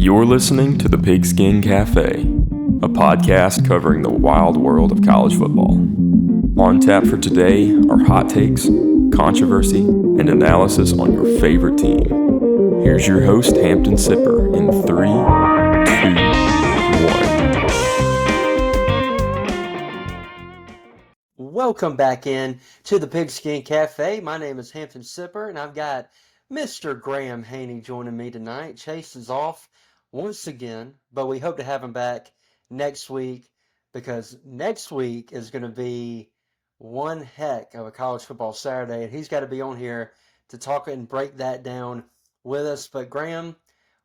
You're listening to the Pigskin Cafe, a podcast covering the wild world of college football. On tap for today are hot takes, controversy, and analysis on your favorite team. Here's your host, Hampton Sipper, in 3, 2, 1. Welcome back in to the Pigskin Cafe. My name is Hampton Sipper, and I've got Mr. Graham Haney joining me tonight. Chase is off once again, but we hope to have him back next week because next week is going to be one heck of a college football Saturday, and he's got to be on here to talk and break that down with us. But Graham,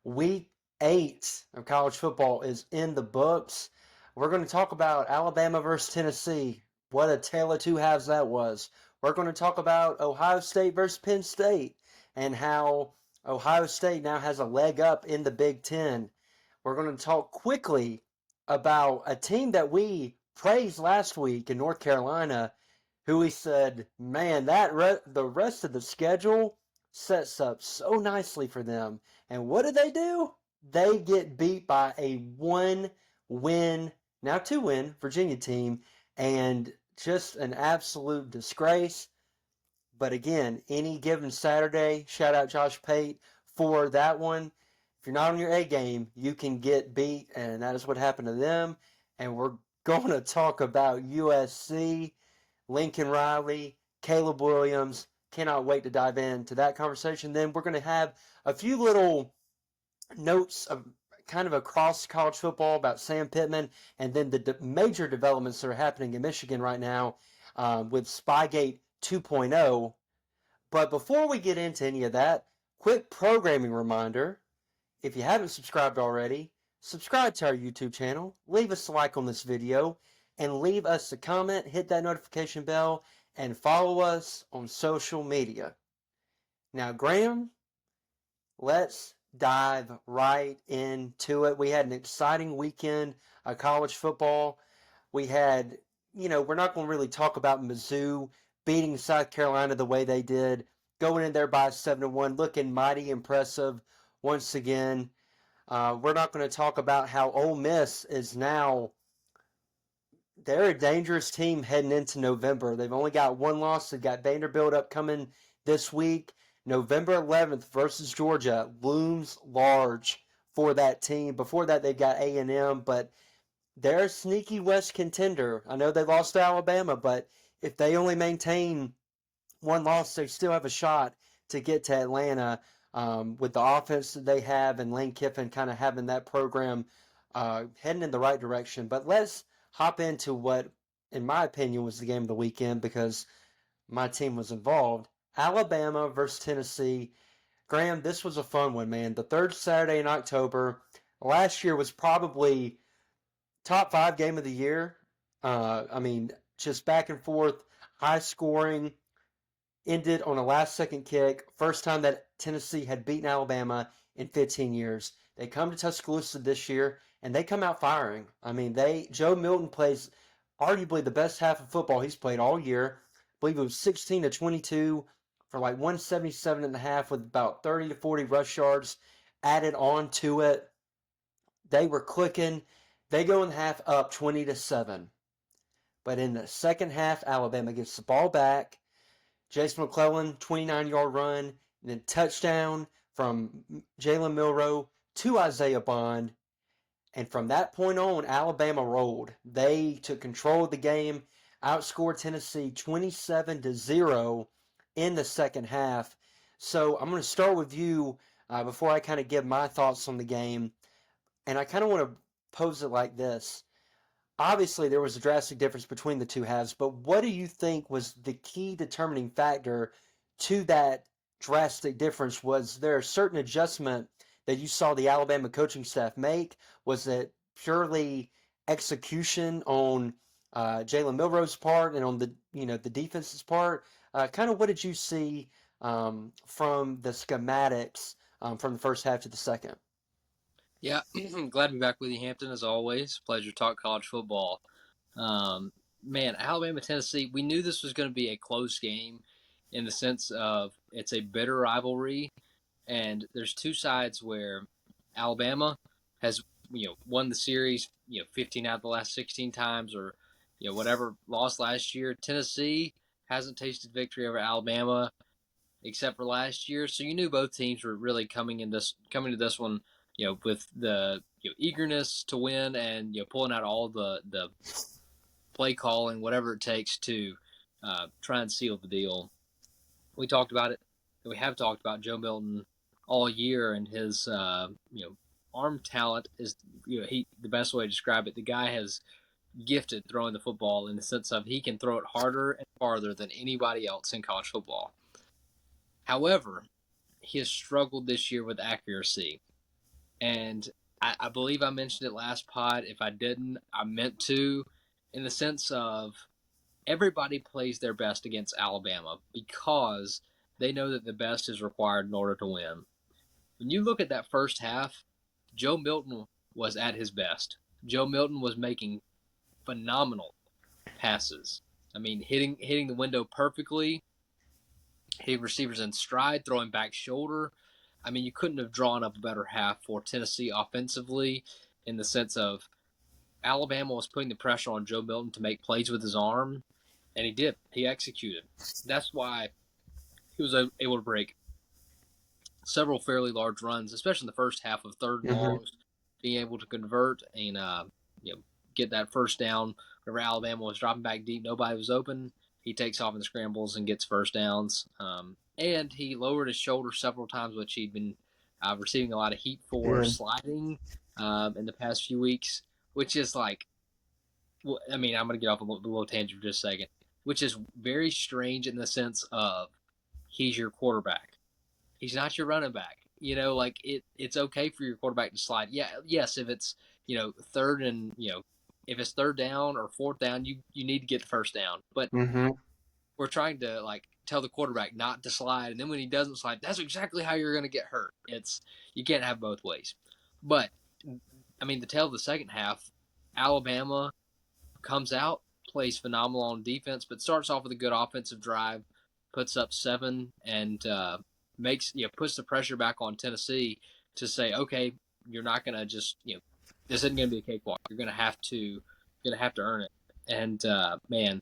week 8 of college football is in the books. We're going to talk about Alabama versus Tennessee. What a tale of two halves that was. We're going to talk about Ohio State versus Penn State and how Ohio State now has a leg up in the Big Ten. We're going to talk quickly about a team that we praised last week in North Carolina, who we said, man, the rest of the schedule sets up so nicely for them. And what do? They get beat by a 1-win, now 2-win Virginia team, and just an absolute disgrace. But again, any given Saturday, shout out Josh Pate for that one. If you're not on your A game, you can get beat, and that is what happened to them. And we're going to talk about USC, Lincoln Riley, Caleb Williams. Cannot wait to dive into that conversation. Then we're going to have a few little notes of kind of across college football about Sam Pittman, and then the major developments that are happening in Michigan right now with Spygate 2.0. But before we get into any of that, quick programming reminder. If you haven't subscribed already, subscribe to our YouTube channel, leave us a like on this video, and leave us a comment, hit that notification bell, and follow us on social media. Now, Graham, let's dive right into it. We had an exciting weekend of college football. We had, we're not going to really talk about Mizzou beating South Carolina the way they did, going in there by 7-1, looking mighty impressive once again. We're not going to talk about how Ole Miss is now, they're a dangerous team heading into November. They've only got one loss. They've got Vanderbilt upcoming this week. November 11th versus Georgia looms large for that team. Before that, they've got A&M, but they're a sneaky West contender. I know they lost to Alabama, but if they only maintain one loss, they still have a shot to get to Atlanta with the offense that they have and Lane Kiffin kind of having that program heading in the right direction. But let's hop into what, in my opinion, was the game of the weekend because my team was involved. Alabama versus Tennessee. Graham, this was a fun one, man. The third Saturday in October. Last year was probably top 5 game of the year. Just back and forth, high scoring, ended on a last-second kick. First time that Tennessee had beaten Alabama in 15 years. They come to Tuscaloosa this year, and they come out firing. Joe Milton plays arguably the best half of football he's played all year. I believe it was 16-22 for like 177.5 with about 30 to 40 rush yards added on to it. They were clicking. They go in the half up 20-7. But in the second half, Alabama gets the ball back. Jason McClellan, 29-yard run, and then touchdown from Jalen Milroe to Isaiah Bond. And from that point on, Alabama rolled. They took control of the game, outscored Tennessee 27-0 in the second half. So I'm going to start with you before I kind of give my thoughts on the game. And I kind of want to pose it like this. Obviously, there was a drastic difference between the two halves, but what do you think was the key determining factor to that drastic difference? Was there a certain adjustment that you saw the Alabama coaching staff make? Was it purely execution on Jalen Milroe's part and on the defense's part? Kind of what did you see from the schematics from the first half to the second? Yeah, glad to be back with you, Hampton, as always. Pleasure to talk college football. Alabama, Tennessee, we knew this was going to be a close game in the sense of it's a bitter rivalry, and there's two sides where Alabama has won the series 15 out of the last 16 times, or whatever, lost last year. Tennessee hasn't tasted victory over Alabama except for last year, so you knew both teams were really coming to this one with the eagerness to win, and pulling out all the play calling, whatever it takes to try and seal the deal. We talked about it. We have talked about Joe Milton all year, and his arm talent is the best way to describe it. The guy has gifted throwing the football in the sense of he can throw it harder and farther than anybody else in college football. However, he has struggled this year with accuracy, and I believe I mentioned it last pod. If I didn't, I meant to, in the sense of everybody plays their best against Alabama because they know that the best is required in order to win. When you look at that first half, Joe Milton was at his best. Joe Milton was making phenomenal passes. I mean, hitting the window perfectly, hitting receivers in stride, throwing back shoulder. I mean, you couldn't have drawn up a better half for Tennessee offensively, in the sense of Alabama was putting the pressure on Joe Milton to make plays with his arm, and he did. He executed. That's why he was able to break several fairly large runs, especially in the first half of third and longs, being able to convert and get that first down. Whenever Alabama was dropping back deep, nobody was open. He takes off in the scrambles and gets first downs. And he lowered his shoulder several times, which he'd been receiving a lot of heat for sliding in the past few weeks, which is like, well, I mean, I'm going to get off a little tangent for just a second, which is very strange in the sense of he's your quarterback. He's not your running back. Like it's okay for your quarterback to slide. Yeah, yes, if it's third and if it's third down or fourth down, you need to get the first down. But we're trying to tell the quarterback not to slide, and then when he doesn't slide, that's exactly how you're going to get hurt. You can't have both ways. But I mean, the tail of the second half, Alabama comes out, plays phenomenal on defense, but starts off with a good offensive drive, puts up 7, and puts the pressure back on Tennessee to say, okay, you're not going to just this isn't going to be a cakewalk. You're going to have to earn it. And man,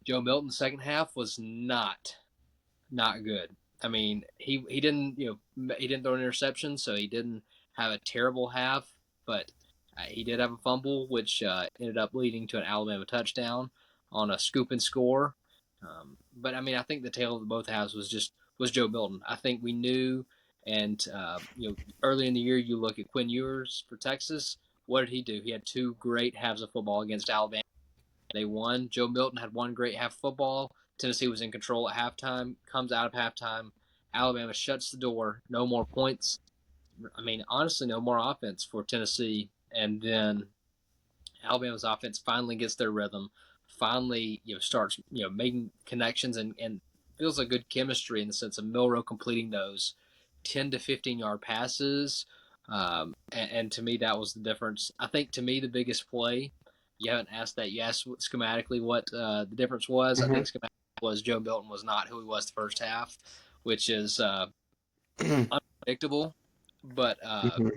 Joe Milton's second half was not good. I mean, he didn't he didn't throw an interception, so he didn't have a terrible half, but he did have a fumble, which ended up leading to an Alabama touchdown on a scoop and score. But I mean, I think the tale of both halves was Joe Milton. I think we knew, and early in the year, you look at Quinn Ewers for Texas. What did he do? He had 2 great halves of football against Alabama. They won. Joe Milton had 1 great half of football. Tennessee was in control at halftime. Comes out of halftime. Alabama shuts the door. No more points. I mean, honestly, no more offense for Tennessee. And then Alabama's offense finally gets their rhythm. Finally, starts making connections and feels like good chemistry in the sense of Milroe completing those 10 to 15-yard passes. And to me, that was the difference. I think to me, the biggest play, you haven't asked that. You asked schematically what the difference was. I think schematically was Joe Milton was not who he was the first half, which is unpredictable. But,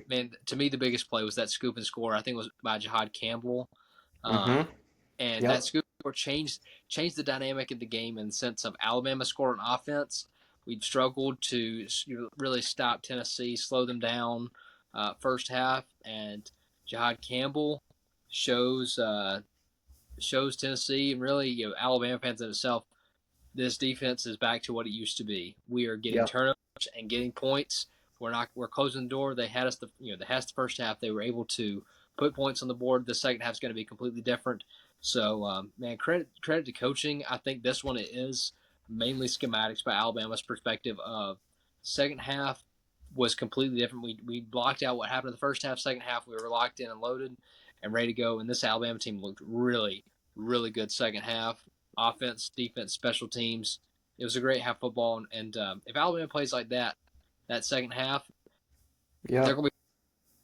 man, to me, the biggest play was that scoop and score. I think it was by Jihad Campbell. And that scoop score changed the dynamic of the game in the sense of Alabama scoring offense. We'd struggled to really stop Tennessee, slow them down first half. And Jihad Campbell shows Tennessee and really Alabama fans in itself, this defense is back to what it used to be. We are getting turnovers and getting points. We're closing the door. They had us the first half. They were able to put points on the board. The second half is going to be completely different. So man, credit to coaching. I think this one is mainly schematics by Alabama's perspective of second half was completely different. We blocked out what happened in the first half. Second half, we were locked in and loaded and ready to go. And this Alabama team looked really, really good second half. Offense, defense, special teams. It was a great half football. And if Alabama plays like that second half, they're going to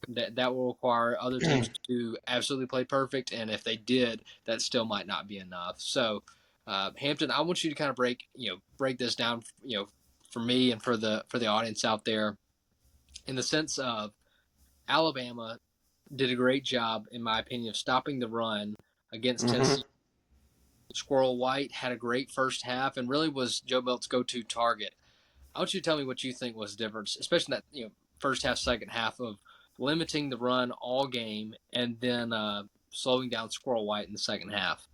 be, that will require other teams to absolutely play perfect. And if they did, that still might not be enough. So, Hampton, I want you to kind of break this down, for me and for the audience out there, in the sense of Alabama did a great job, in my opinion, of stopping the run against Mm-hmm. Tennessee. Squirrel White had a great first half and really was Joe Milton's go-to target. I want you to tell me what you think was the difference, especially in that first half, second half of limiting the run all game and then slowing down Squirrel White in the second half.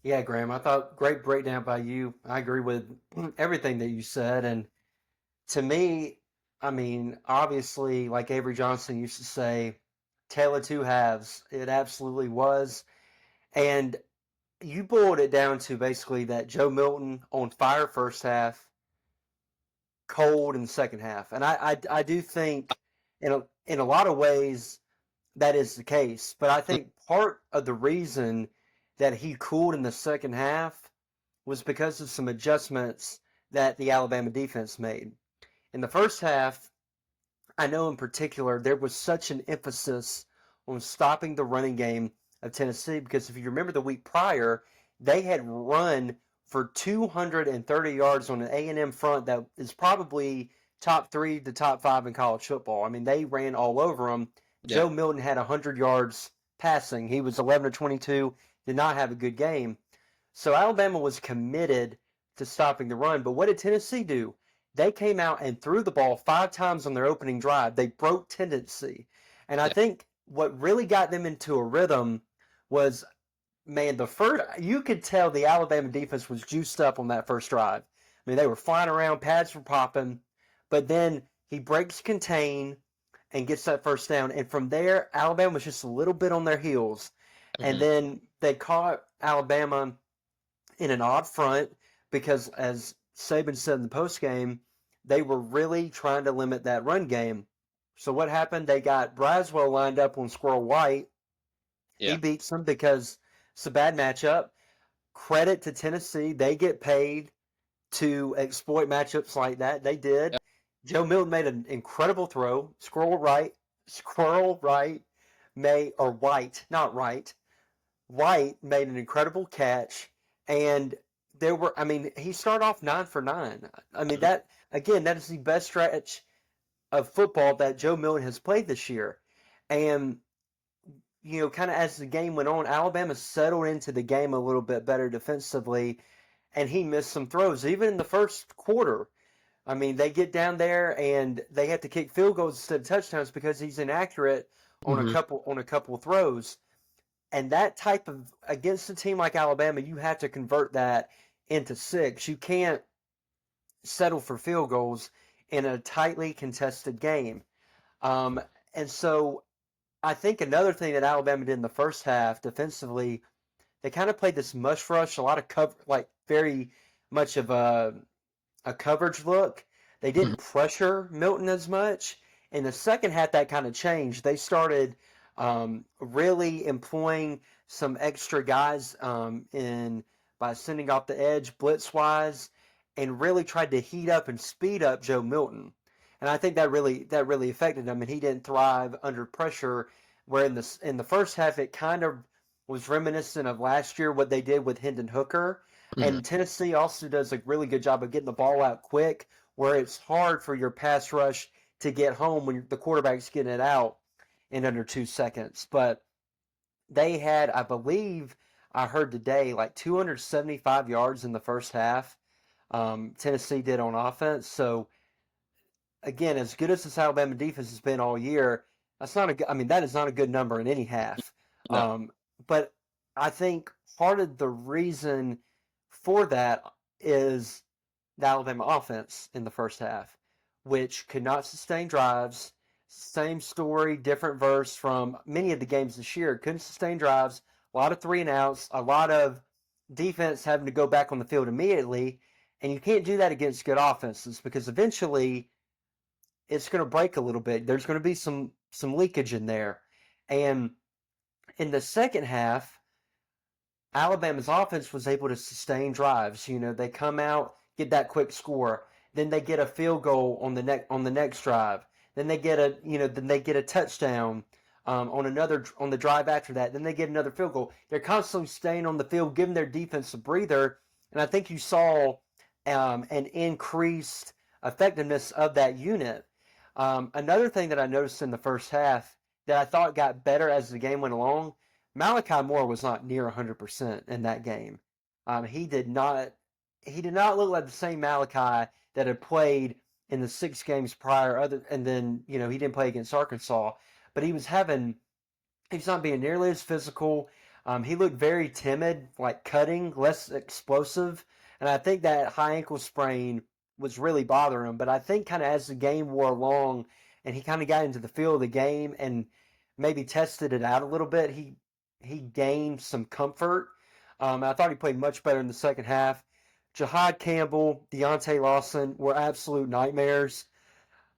Yeah, Graham, I thought great breakdown by you. I agree with everything that you said. And to me, I mean, obviously, like Avery Johnson used to say, tale of two halves. It absolutely was. And you boiled it down to basically that Joe Milton on fire first half, cold in the second half. And I do think in a lot of ways that is the case. But I think part of the reason that he cooled in the second half was because of some adjustments that the Alabama defense made. In the first half, I know in particular there was such an emphasis on stopping the running game of Tennessee because if you remember the week prior, they had run for 230 yards on an A&M front that is probably top 3 to top 5 in college football. I mean, they ran all over them. Yeah. Joe Milton had 100 yards passing. He was 11 or 22, did not have a good game. So Alabama was committed to stopping the run. But what did Tennessee do? They came out and threw the ball 5 times on their opening drive. They broke tendency. And I Yeah. think what really got them into a rhythm was, man, you could tell the Alabama defense was juiced up on that first drive. I mean, they were flying around, pads were popping, but then he breaks contain and gets that first down. And from there, Alabama was just a little bit on their heels. And Mm-hmm. then they caught Alabama in an odd front because, as Saban said in the postgame, they were really trying to limit that run game. So what happened? They got Braswell lined up on Squirrel White. He Yeah. beats them because it's a bad matchup. Credit to Tennessee. They get paid to exploit matchups like that. They did. Yeah. Joe Milton made an incredible throw. Squirrel Right may or White, not right. White made an incredible catch, and he started off 9 for 9. I mean, that is the best stretch of football that Joe Milton has played this year. And, kind of as the game went on, Alabama settled into the game a little bit better defensively, and he missed some throws, even in the first quarter. I mean, they get down there and they have to kick field goals instead of touchdowns because he's inaccurate on Mm-hmm. a couple of throws. And that type of against a team like Alabama, you have to convert that into 6. You can't settle for field goals in a tightly contested game. And so I think another thing that Alabama did in the first half defensively, they kind of played this mush rush, a lot of cover, like very much of a coverage look. They didn't pressure Milton as much. In the second half, that kind of changed. They started really employing some extra guys by sending off the edge blitz-wise, and really tried to heat up and speed up Joe Milton. And I think that really affected him, and he didn't thrive under pressure. Where in the first half, it kind of was reminiscent of last year what they did with Hendon Hooker. Mm-hmm. And Tennessee also does a really good job of getting the ball out quick, where it's hard for your pass rush to get home when the quarterback's getting it out in under 2 seconds. But they had, I believe, I heard today, like 275 yards in the first half. Tennessee did on offense. So again, as good as this Alabama defense has been all year, that is not a good number in any half. No. But I think part of the reason for that is the Alabama offense in the first half, which could not sustain drives. Same story, different verse from many of the games this year. Couldn't sustain drives, a lot of 3 and outs, a lot of defense having to go back on the field immediately. And you can't do that against good offenses because eventually it's going to break a little bit. There's going to be some leakage in there. And in the second half, Alabama's offense was able to sustain drives. They come out, get that quick score, then they get a field goal on the next drive. Then they get a touchdown on the drive after that. Then they get another field goal. They're constantly staying on the field, giving their defense a breather. And I think you saw an increased effectiveness of that unit. Another thing that I noticed in the first half that I thought got better as the game went along, Malachi Moore was not near 100% in that game. He did not look like the same Malachi that had played in the 6 games prior. And then he didn't play against Arkansas, but he's not being nearly as physical. He looked very timid, like cutting, less explosive, and I think that high ankle sprain was really bothering him. But I think kind of as the game wore along and he kind of got into the feel of the game and maybe tested it out a little bit, he gained some comfort. I thought he played much better in the second half. Jahad Campbell, Deontay Lawson were absolute nightmares.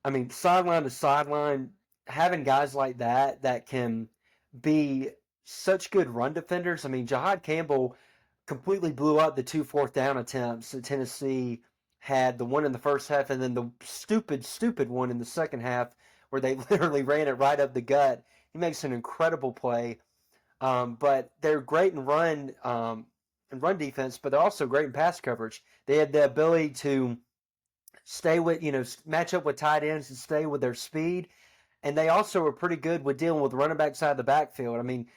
I mean, sideline to sideline, having guys like that can be such good run defenders. I mean, Jahad Campbell completely blew up the 2 4th-down attempts that Tennessee had, the one in the first half and then the stupid one in the second half where they literally ran it right up the gut. He makes an incredible play. But they're great in run defense, but they're also great in pass coverage. They had the ability to stay with, match up with tight ends and stay with their speed. And they also were pretty good with dealing with running back side of the backfield. I mean,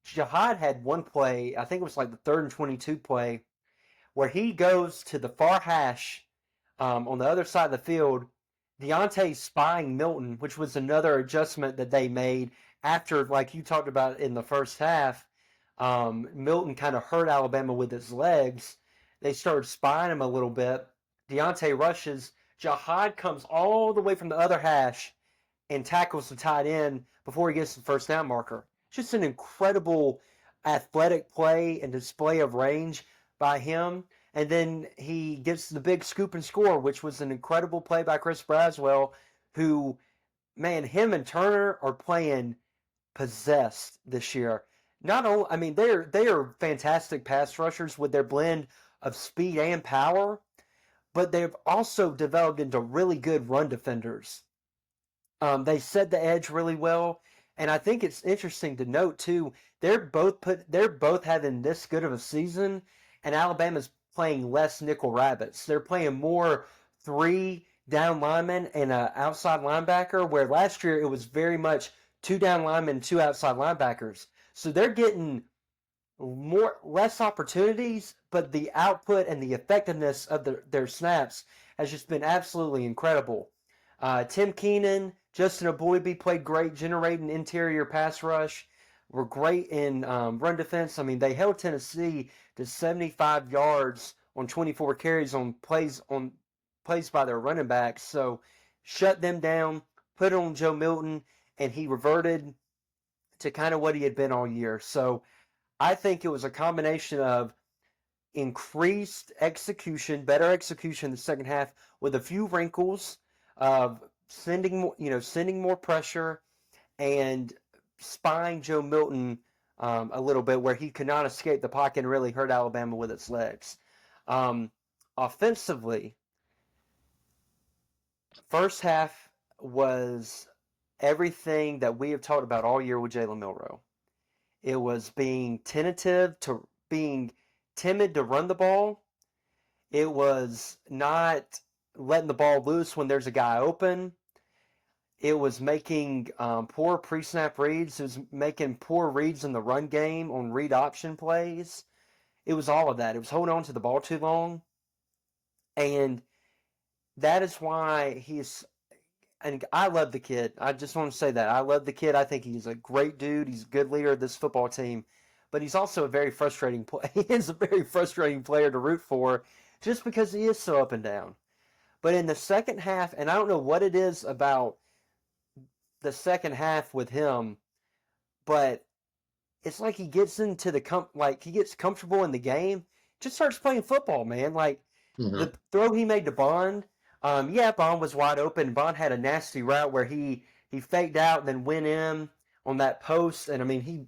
Jahad had one play, I think it was like the 3rd and 22 play, where he goes to the far hash on the other side of the field. Deontay spying Milton, which was another adjustment that they made after, like you talked about in the first half, Milton kind of hurt Alabama with his legs. They started spying him a little bit. Deontay rushes. Jahad comes all the way from the other hash and tackles the tight end before he gets the first down marker. Just an incredible athletic play and display of range by him. And then he gets the big scoop and score, which was an incredible play by Chris Braswell, who, man, him and Turner are playing possessed this year. Not only, I mean, they are fantastic pass rushers with their blend of speed and power, but they've also developed into really good run defenders. They set the edge really well, and I think it's interesting to note too. They're both having this good of a season, and Alabama's playing less nickel rabbits. They're playing more 3 down linemen and an outside linebacker, where last year it was very much 2 down linemen, 2 outside linebackers. So they're getting less opportunities, but the output and the effectiveness of their snaps has just been absolutely incredible. Tim Keenan, Justin Aboybe played great, generating interior pass rush. Were great in run defense. I mean, they held Tennessee to 75 yards on 24 carries on plays by their running backs. So shut them down, put it on Joe Milton, and he reverted to kind of what he had been all year. So I think it was a combination of increased execution, better execution in the second half, with a few wrinkles of sending more pressure and spying Joe Milton a little bit, where he could not escape the pocket and really hurt Alabama with its legs. Offensively, first half was everything that we have talked about all year with Jalen Milroe. It was being timid to run the ball. It was not letting the ball loose when there's a guy open. It was making poor pre-snap reads. It was making poor reads in the run game on read option plays. It was all of that. It was holding on to the ball too long. And that is why and I love the kid. I just want to say that. I love the kid. I think he's a great dude. He's a good leader of this football team. But he's also a very frustrating player. He is a very frustrating player to root for just because he is so up and down. But in the second half, and I don't know what it is about the second half with him, but it's like he gets into he gets comfortable in the game, just starts playing football, man. Like the throw he made to Bond, Bond was wide open. Bond had a nasty route where he faked out and then went in on that post, and I mean he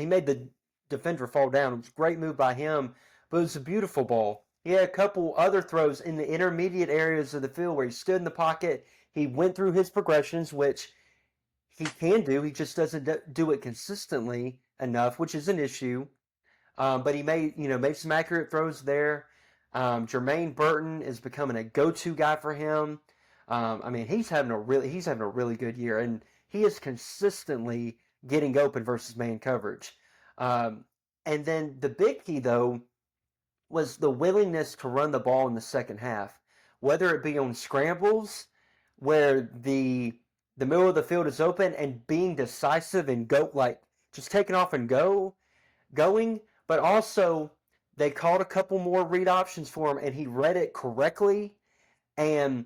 made the defender fall down. It was a great move by him, but it was a beautiful ball. He had a couple other throws in the intermediate areas of the field where he stood in the pocket. He went through his progressions, which he can do. He just doesn't do it consistently enough, which is an issue. But he made some accurate throws there. Jermaine Burton is becoming a go-to guy for him. I mean, he's having a really good year, and he is consistently getting open versus man coverage. Um, and then the big key though was the willingness to run the ball in the second half, whether it be on scrambles where the middle of the field is open and being decisive and go like just taking off and going, but also they called a couple more read options for him and he read it correctly. And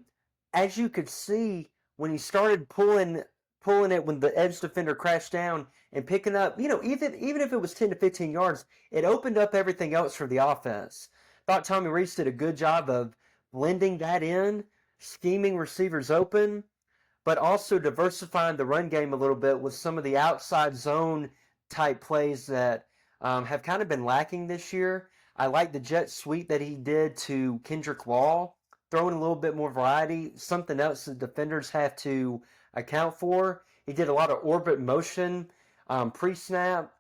as you could see when he started pulling it when the edge defender crashed down and picking up, even if it was 10 to 15 yards, it opened up everything else for the offense. Thought Tommy Reese did a good job of blending that in, scheming receivers open, but also diversifying the run game a little bit with some of the outside zone type plays that have kind of been lacking this year. I like the jet sweep that he did to Kendrick Law, throwing a little bit more variety, something else that defenders have to account for. He did a lot of orbit motion pre-snap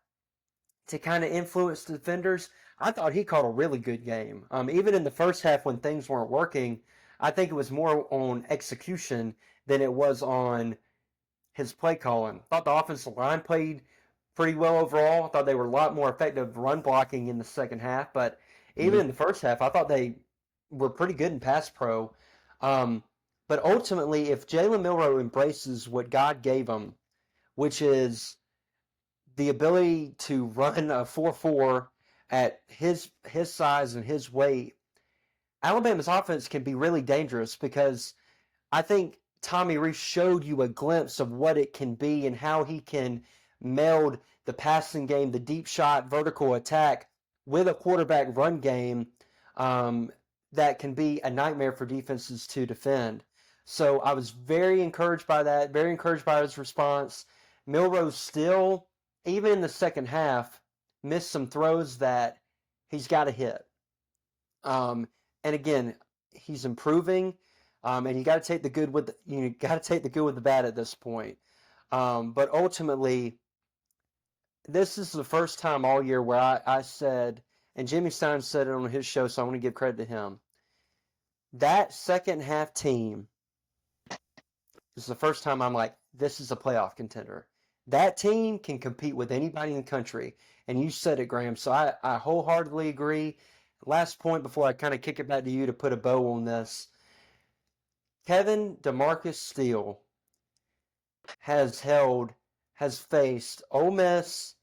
to kind of influence the defenders. I thought he caught a really good game. Even in the first half when things weren't working, I think it was more on execution than it was on his play calling. I thought the offensive line played pretty well overall. I thought they were a lot more effective run blocking in the second half, but even in the first half, I thought they were pretty good in pass pro. Um, but ultimately, if Jalen Milroe embraces what God gave him, which is the ability to run a 4.4 at his size and his weight, Alabama's offense can be really dangerous because I think Tommy Rees showed you a glimpse of what it can be and how he can meld the passing game, the deep shot, vertical attack with a quarterback run game that can be a nightmare for defenses to defend. So I was very encouraged by that, very encouraged by his response. Milrose still, even in the second half, missed some throws that he's got to hit. Um, and again, he's improving, and you got to take the good with the bad at this point. But ultimately, this is the first time all year where I said, and Jimmy Stein said it on his show, so I want to give credit to him. That second half team is the first time I'm like, this is a playoff contender. That team can compete with anybody in the country. And you said it, Graham. So I wholeheartedly agree. Last point before I kind of kick it back to you to put a bow on this. Kevin DeMarcus Steele has faced Ole Miss,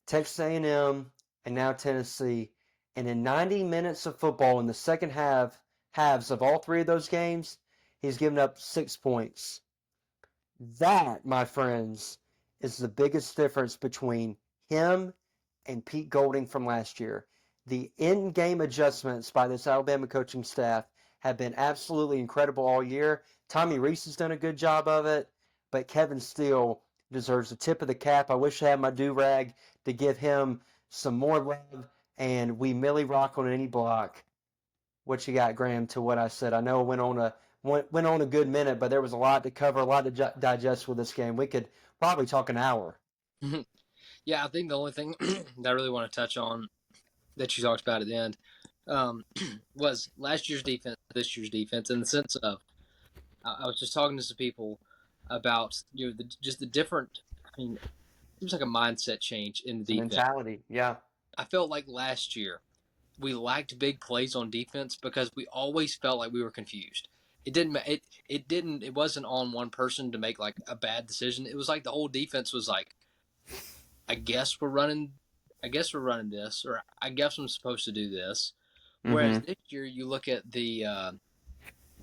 Texas A&M, and now Tennessee. And in 90 minutes of football in the second halves of all three of those games, he's given up 6 points. That, my friends, is the biggest difference between him and Pete Golding from last year. The in-game adjustments by this Alabama coaching staff have been absolutely incredible all year. Tommy Rees has done a good job of it, but Kevin Steele deserves a tip of the cap. I wish I had my do-rag to give him some more love, and we Millie rock on any block. What you got, Graham, to what I said? I know it went on a good minute, but there was a lot to cover, a lot to digest with this game. We could probably talk an hour. Yeah, I think the only thing that I really want to touch on that you talked about at the end was last year's defense, this year's defense, in the sense of I was just talking to some people about just the different. I mean, it seems like a mindset change in the defense. Mentality, yeah. I felt like last year we lacked big plays on defense because we always felt like we were confused. It wasn't on one person to make like a bad decision. It was like the whole defense was like, I guess we're running this, or I guess I'm supposed to do this. Whereas this year you look at the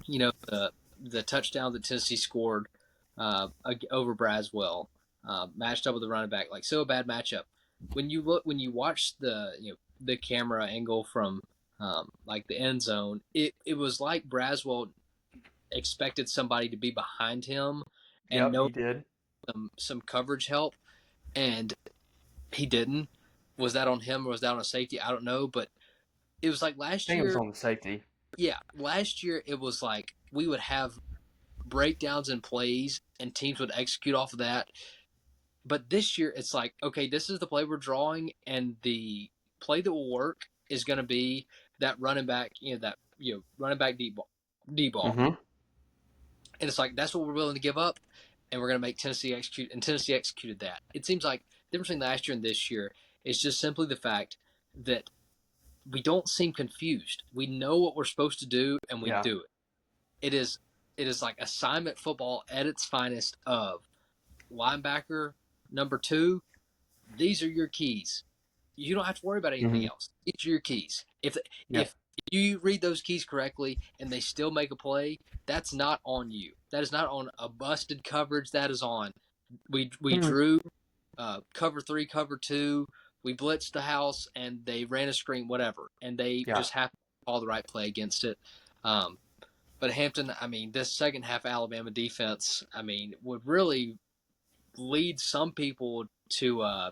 the touchdown that Tennessee scored over Braswell, matched up with the running back, like so a bad matchup. When you watch the camera angle from like the end zone, it was like Braswell expected somebody to be behind him and Yep, he did. some coverage help, and he didn't. Was that on him or was that on a safety? I don't know, but it was like I last think it was year. on the safety. Yeah, last year it was like we would have breakdowns in plays and teams would execute off of that. But this year it's like, okay, this is the play we're drawing, and the play that will work is going to be that running back, running back deep ball. Mm-hmm. And it's like, that's what we're willing to give up, and we're going to make Tennessee execute. And Tennessee executed that. It seems like the difference between last year and this year is just simply the fact that we don't seem confused. We know what we're supposed to do, and we Yeah. do it. It is like assignment football at its finest of linebacker number 2. These are your keys. You don't have to worry about anything Hmm. else. These are your keys. Yeah. If you read those keys correctly and they still make a play, that's not on you. That is not on a busted coverage. That is on we Mhm. drew cover 3, cover 2. We blitzed the house and they ran a screen, whatever, and they Yeah. just happened to call the right play against it. Um, but Hampton, I mean, this second half Alabama defense, I mean, would really lead some people to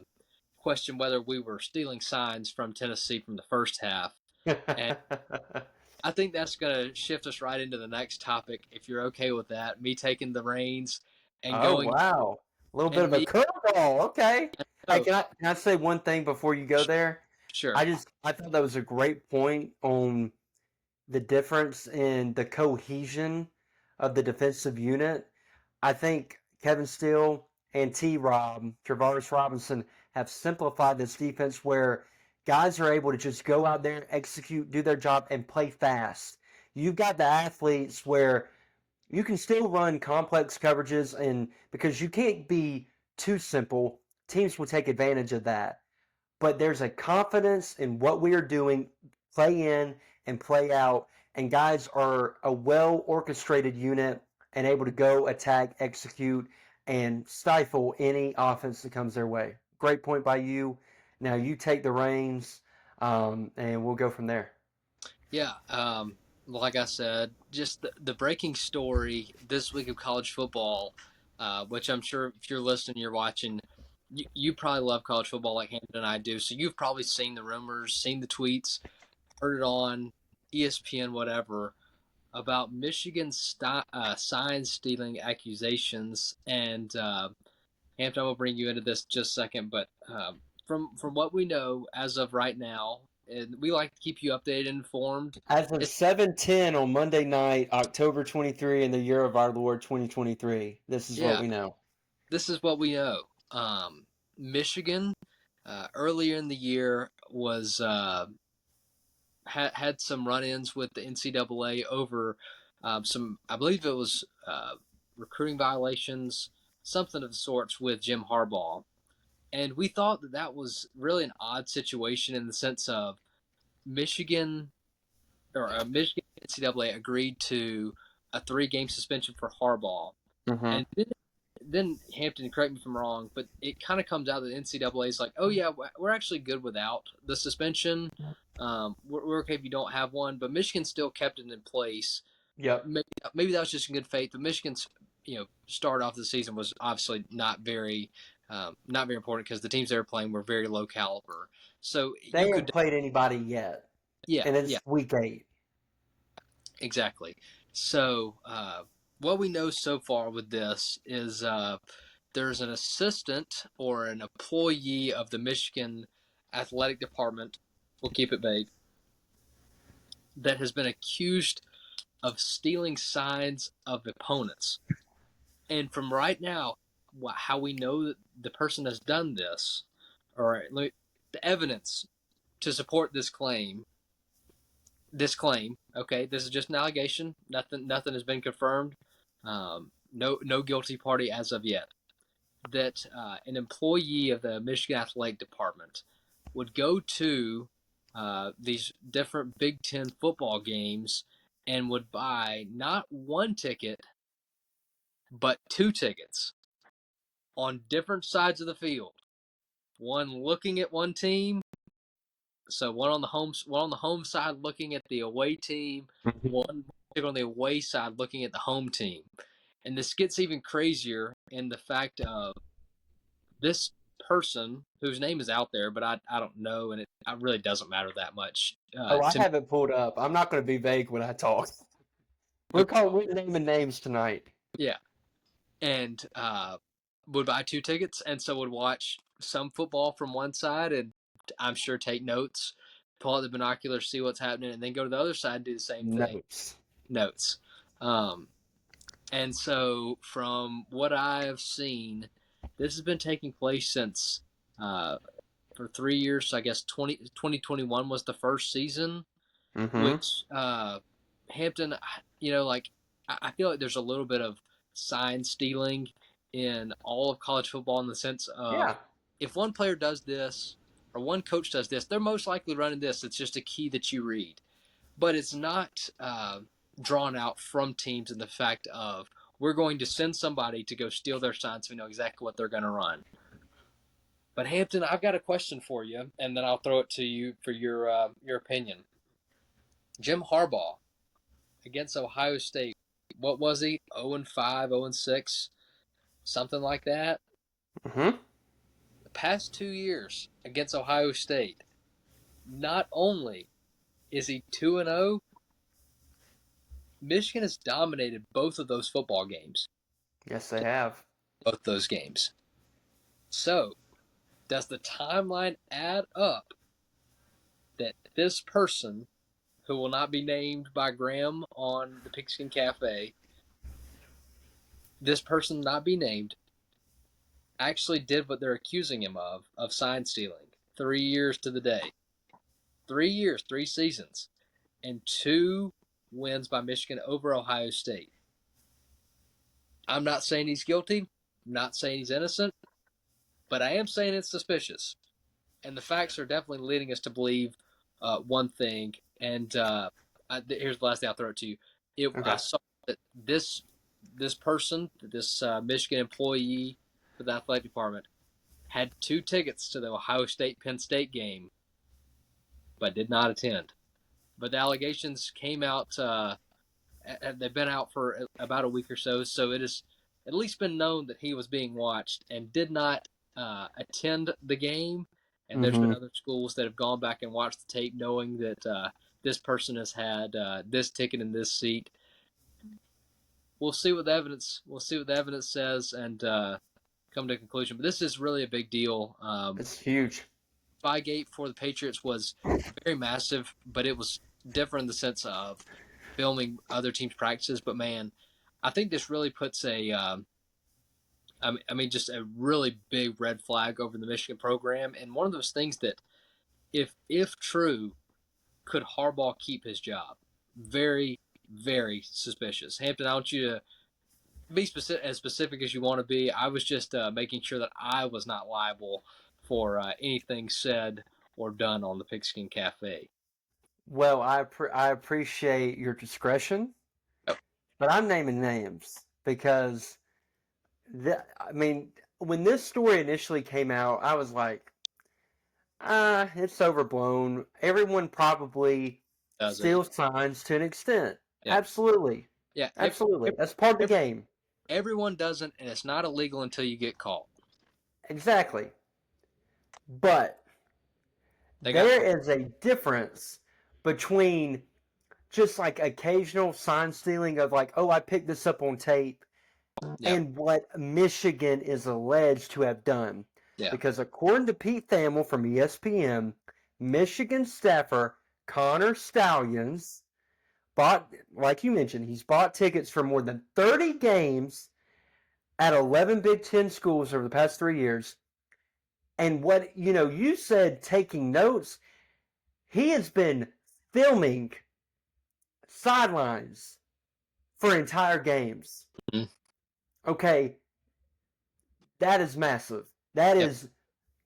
question whether we were stealing signs from Tennessee from the first half. And I think that's going to shift us right into the next topic, if you're okay with that. Me taking the reins and Oh, going, wow. A little bit and of a me, curveball. Okay. Hey, oh, can I say one thing before you go there? sure. I thought that was a great point on the difference in the cohesion of the defensive unit. I think Kevin Steele and T. Rob, Travaris Robinson, have simplified this defense where guys are able to just go out there and execute, do their job, and play fast. You've got the athletes where you can still run complex coverages, and because you can't be too simple, teams will take advantage of that. But there's a confidence in what we are doing, play in and play out, and guys are a well orchestrated unit and able to go attack, execute, and stifle any offense that comes their way. Great point by you. Now you take the reins, and we'll go from there. Yeah. Like I said, just the breaking story this week of college football, which I'm sure if you're listening, you're watching, you probably love college football like Hampton and I do. So you've probably seen the rumors, seen the tweets, heard it on ESPN, whatever, about Michigan sign stealing accusations. And Hampton, I will bring you into this just a second, but from what we know as of right now, and we like to keep you updated and informed. As of It's 7:10 on Monday night, October 23 in the year of our Lord 2023, this is what Yeah, we know. this is what we know. Michigan earlier in the year was had some run-ins with the NCAA over some, I believe it was recruiting violations, something of the sorts with Jim Harbaugh. And we thought that that was really an odd situation in the sense of Michigan Michigan NCAA agreed to a 3-game suspension for Harbaugh, Mm-hmm. and then Hampton, correct me if I'm wrong, but it kind of comes out that the NCAA is like, oh yeah, we're actually good without the suspension. We're okay if you don't have one, but Michigan still kept it in place. Yep. Maybe that was just in good faith, but Michigan's start off the season was obviously not very important because the teams they were playing were very low caliber. So They you haven't could, played anybody yet, yeah, and yeah, it's week 8. exactly. So what we know so far with this is there's an assistant or an employee of the Michigan athletic department, we'll keep it vague, that has been accused of stealing signs of opponents. And from right now, how we know that the person has done this, or the evidence to support this claim, okay, this is just an allegation. Nothing has been confirmed. No guilty party as of yet. That an employee of the Michigan Athletic Department would go to these different Big Ten football games and would buy not one ticket but 2 tickets on different sides of the field. One looking at one team, so one on the home side looking at the away team, one on the away side looking at the home team. And this gets even crazier in the fact of this person whose name is out there, but I don't know, and it really doesn't matter that much Oh, I to me. have it pulled up. I'm not going to be vague when I talk. We're naming names tonight. Yeah, and would buy 2 tickets, and so would watch some football from one side, and I'm sure take notes, pull out the binoculars, see what's happening, and then go to the other side and do the same thing. Notes. Notes. Um, And so, from what I have seen, this has been taking place since for 3 years. So I guess 2021 was the first season, Mm-hmm. which Hampton, like I feel like there's a little bit of sign stealing in all of college football in the sense of Yeah. if one player does this or one coach does this, they're most likely running this. It's just a key that you read, but it's not drawn out from teams in the fact of we're going to send somebody to go steal their signs so we know exactly what they're going to run. But Hampton, I've got a question for you, and then I'll throw it to you for your opinion. Jim Harbaugh against Ohio State. What was he? 0-5, 0-6, something like that. Mm-hmm. The past 2 years against Ohio State, not only is he 2-0, Michigan has dominated both of those football games. Yes, they have. Both those games. So, does the timeline add up that this person, who will not be named by Graham on the Pigskin Cafe, this person not be named, actually did what they're accusing him of sign stealing? 3 years to the day. 3 years, 3 seasons, and 2 wins by Michigan over Ohio State. I'm not saying he's guilty. I'm not saying he's innocent. But I am saying it's suspicious. And the facts are definitely leading us to believe one thing. And here's the last thing I'll throw it to you. I Okay. saw that this person, this Michigan employee for the athletic department, had 2 tickets to the Ohio State Penn State game, but did not attend. But the allegations came out. They've been out for about a week or so, so it has at least been known that he was being watched and did not attend the game. And there's been Mm-hmm. other schools that have gone back and watched the tape, knowing that this person has had this ticket in this seat. We'll see what the evidence. We'll see what the evidence says and come to a conclusion. But this is really a big deal. It's huge. Spygate for the Patriots was very massive, but it was different in the sense of filming other teams' practices. But man, I think this really puts just a really big red flag over the Michigan program, and one of those things that, if true, could Harbaugh keep his job? Very, very suspicious. Hampton, I want you to be as specific as you want to be. I was just making sure that I was not liable for anything said or done on the Pigskin Cafe. Well, I appreciate your discretion, Oh, but I'm naming names because I mean, when this story initially came out, I was like, it's overblown. Everyone probably does it? steals signs to an extent. Yeah, Absolutely. yeah. Absolutely. That's part of the game. Everyone doesn't, and it's not illegal until you get caught. Exactly. But there is a difference between just like occasional sign stealing of like, oh, I picked this up on tape, Yeah, and what Michigan is alleged to have done. yeah, Because according to Pete Thamel from ESPN, Michigan staffer Connor Stallions bought, like you mentioned, he's bought tickets for more than 30 games at 11 Big Ten schools over the past 3 years. And what, you said taking notes, he has been filming sidelines for entire games. mm-hmm. Okay, that is massive. That Yep. is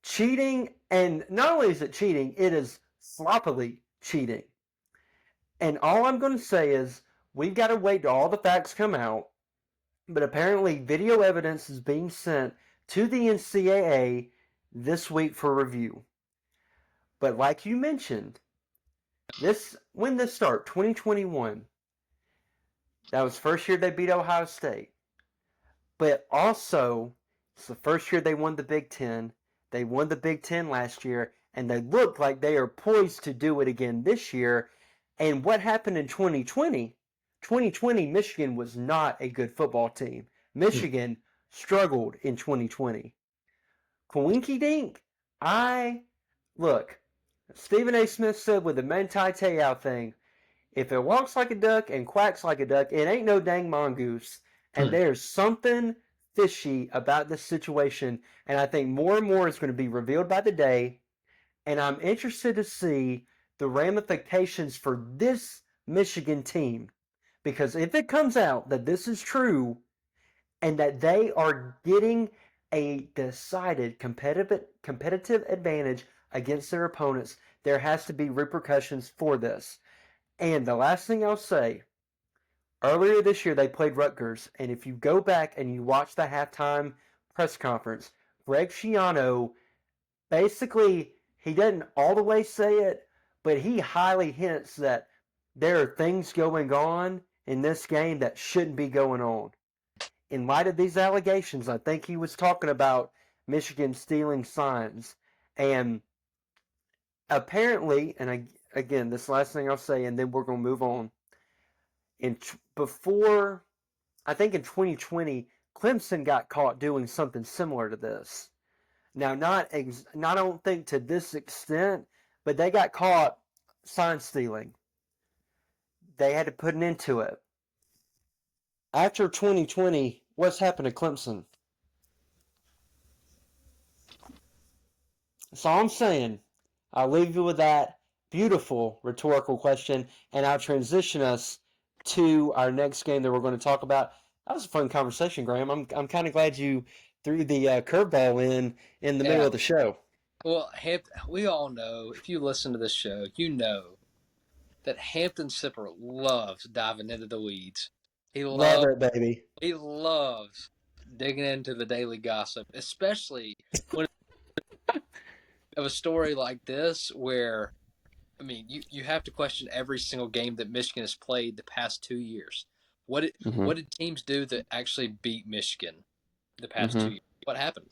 cheating, and not only is it cheating, it is sloppily cheating. And all I'm going to say is we've got to wait till all the facts come out, but apparently video evidence is being sent to the NCAA this week for review. But like you mentioned, when this start, 2021, that was first year they beat Ohio State. But also, it's the first year they won the Big Ten. They won the Big Ten last year, and they look like they are poised to do it again this year. And what happened in 2020? 2020, Michigan was not a good football team. Michigan struggled in 2020. Coinky Dink, look, Stephen A. Smith said with the Manti Te'o thing, if it walks like a duck and quacks like a duck, it ain't no dang mongoose. And there's something fishy about this situation, and I think more and more is going to be revealed by the day. And I'm interested to see the ramifications for this Michigan team. Because if it comes out that this is true and that they are getting a decided competitive advantage against their opponents, there has to be repercussions for this. And the last thing I'll say, earlier this year they played Rutgers, and if you go back and you watch the halftime press conference, Greg Schiano basically, he doesn't all the way say it, but he highly hints that there are things going on in this game that shouldn't be going on. In light of these allegations, I think he was talking about Michigan stealing signs. And apparently, and again, this last thing I'll say, and then we're going to move on. Before, I think in 2020, Clemson got caught doing something similar to this. Now, I don't think to this extent, but they got caught sign stealing. They had to put an end to it. After 2020, what's happened to Clemson? That's all I'm saying. I'll leave you with that beautiful rhetorical question, and I'll transition us to our next game that we're going to talk about. That was a fun conversation, Graham. I'm kind of glad you threw the curveball in the middle of the show. Well, we all know, if you listen to this show, you know that Hampton Sipper loves diving into the weeds. Love it, baby. He loves digging into the daily gossip, especially when of a story like this where, I mean, you have to question every single game that Michigan has played the past 2 years. What did teams do that actually beat Michigan the past 2 years? What happened?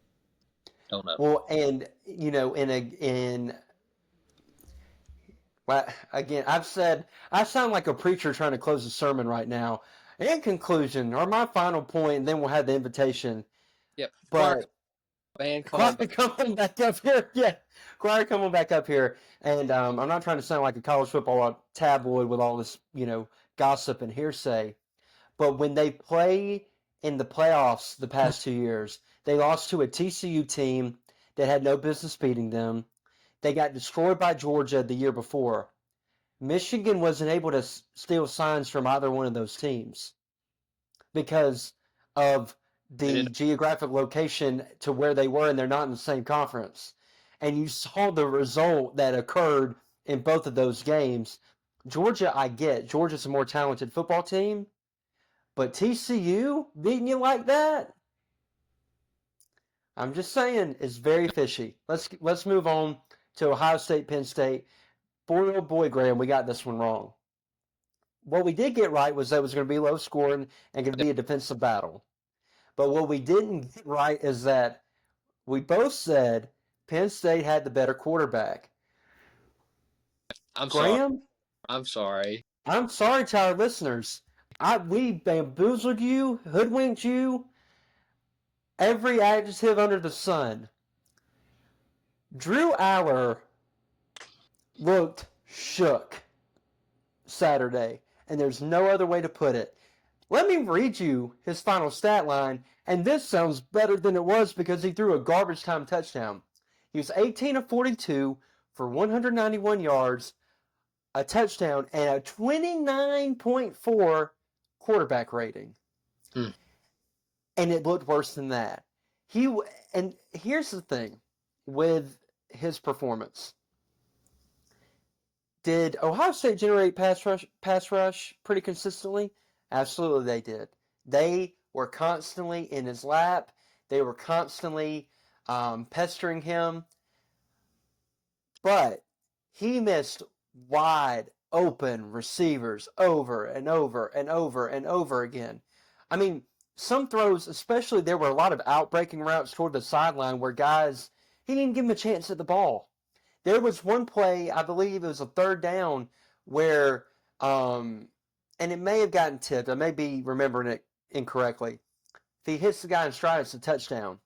Don't know. Well, and again, I sound like a preacher trying to close a sermon right now. In conclusion, or my final point, and then we'll have the invitation. Yep. But Choir coming back up here. Yeah, Choir coming back up here. And I'm not trying to sound like a college football tabloid with all this, gossip and hearsay. But when they play in the playoffs the past 2 years, they lost to a TCU team that had no business beating them. They got destroyed by Georgia the year before. Michigan wasn't able to steal signs from either one of those teams because of the geographic location to where they were, and they're not in the same conference. And you saw the result that occurred in both of those games. Georgia, I get. Georgia's a more talented football team, but TCU beating you like that? I'm just saying, it's very fishy. Let's move on to Ohio State, Penn State. Boy, oh boy, Graham, we got this one wrong. What we did get right was that it was going to be low scoring and going to be a defensive battle. But what we didn't get right is that we both said Penn State had the better quarterback. Graham? I'm sorry. I'm sorry to our listeners. We bamboozled you, hoodwinked you, every adjective under the sun. Drew Aller looked shook Saturday, and there's no other way to put it. Let me read you his final stat line, and this sounds better than it was because he threw a garbage time touchdown. He was 18 of 42 for 191 yards, a touchdown, and a 29.4 quarterback rating. And it looked worse than that. And here's the thing with his performance. Did Ohio State generate pass rush pretty consistently? Absolutely they did. They were constantly in his lap. They were constantly pestering him. But he missed wide open receivers over and over and over and over again. I mean, some throws, especially there were a lot of out-breaking routes toward the sideline where guys, he didn't give him a chance at the ball. There was one play, I believe it was a third down, where, and it may have gotten tipped. I may be remembering it incorrectly. If he hits the guy in stride, it's a touchdown.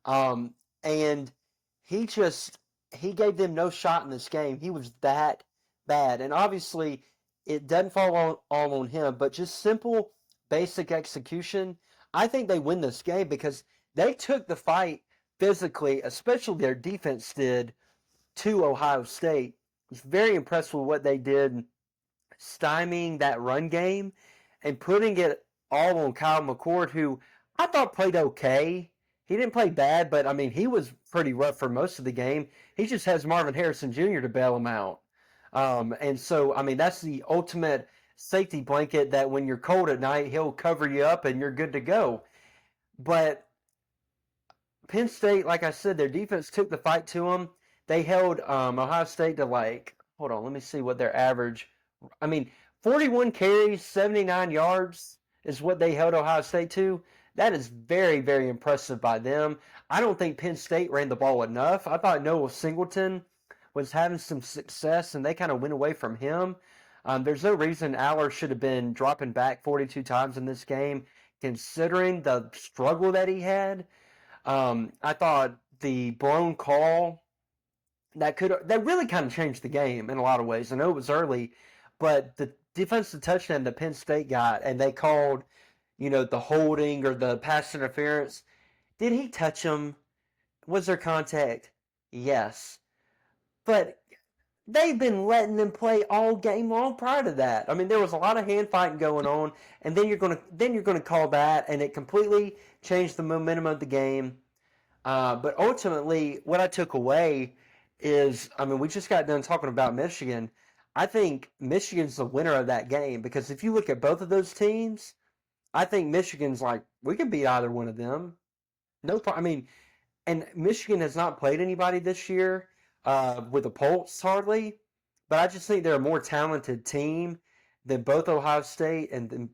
And he gave them no shot in this game. He was that bad. And obviously, it doesn't fall all on him, but just simple basic execution, I think they win this game because they took the fight physically, especially their defense did, to Ohio State. I was very impressed with what they did, stymieing that run game and putting it all on Kyle McCord, who I thought played okay. He didn't play bad, but I mean, he was pretty rough for most of the game. He just has Marvin Harrison Jr. to bail him out. And so, I mean, that's the ultimate safety blanket that when you're cold at night, he'll cover you up and you're good to go. But Penn State, like I said, their defense took the fight to them. They held Ohio State to hold on, let me see what their average. I mean, 41 carries, 79 yards is what they held Ohio State to. That is very, very impressive by them. I don't think Penn State ran the ball enough. I thought Noah Singleton was having some success, and they kind of went away from him. There's no reason Aller should have been dropping back 42 times in this game, considering the struggle that he had. I thought the blown call that really kind of changed the game in a lot of ways. I know it was early, but the defensive touchdown that Penn State got, and they called, the holding or the pass interference. Did he touch him? Was there contact? Yes, but they've been letting them play all game long prior to that. I mean, there was a lot of hand fighting going on, and then you're gonna call that, and it completely changed the momentum of the game. But ultimately, what I took away is, I mean, we just got done talking about Michigan. I think Michigan's the winner of that game because if you look at both of those teams, I think Michigan's like, we can beat either one of them. No problem. I mean, and Michigan has not played anybody this year with a pulse hardly, but I just think they're a more talented team than both Ohio State and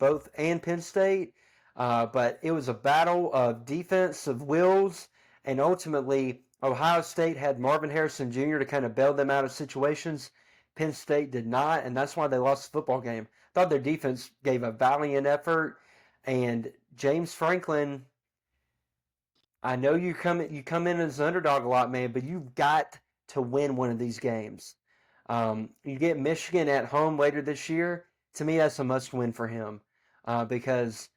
Penn State. But it was a battle of defensive wills, and ultimately Ohio State had Marvin Harrison Jr. to kind of bail them out of situations. Penn State did not, and that's why they lost the football game. I thought their defense gave a valiant effort, and James Franklin. I know you come in as an underdog a lot, man, but you've got to win one of these games. You get Michigan at home later this year. To me, that's a must-win for him because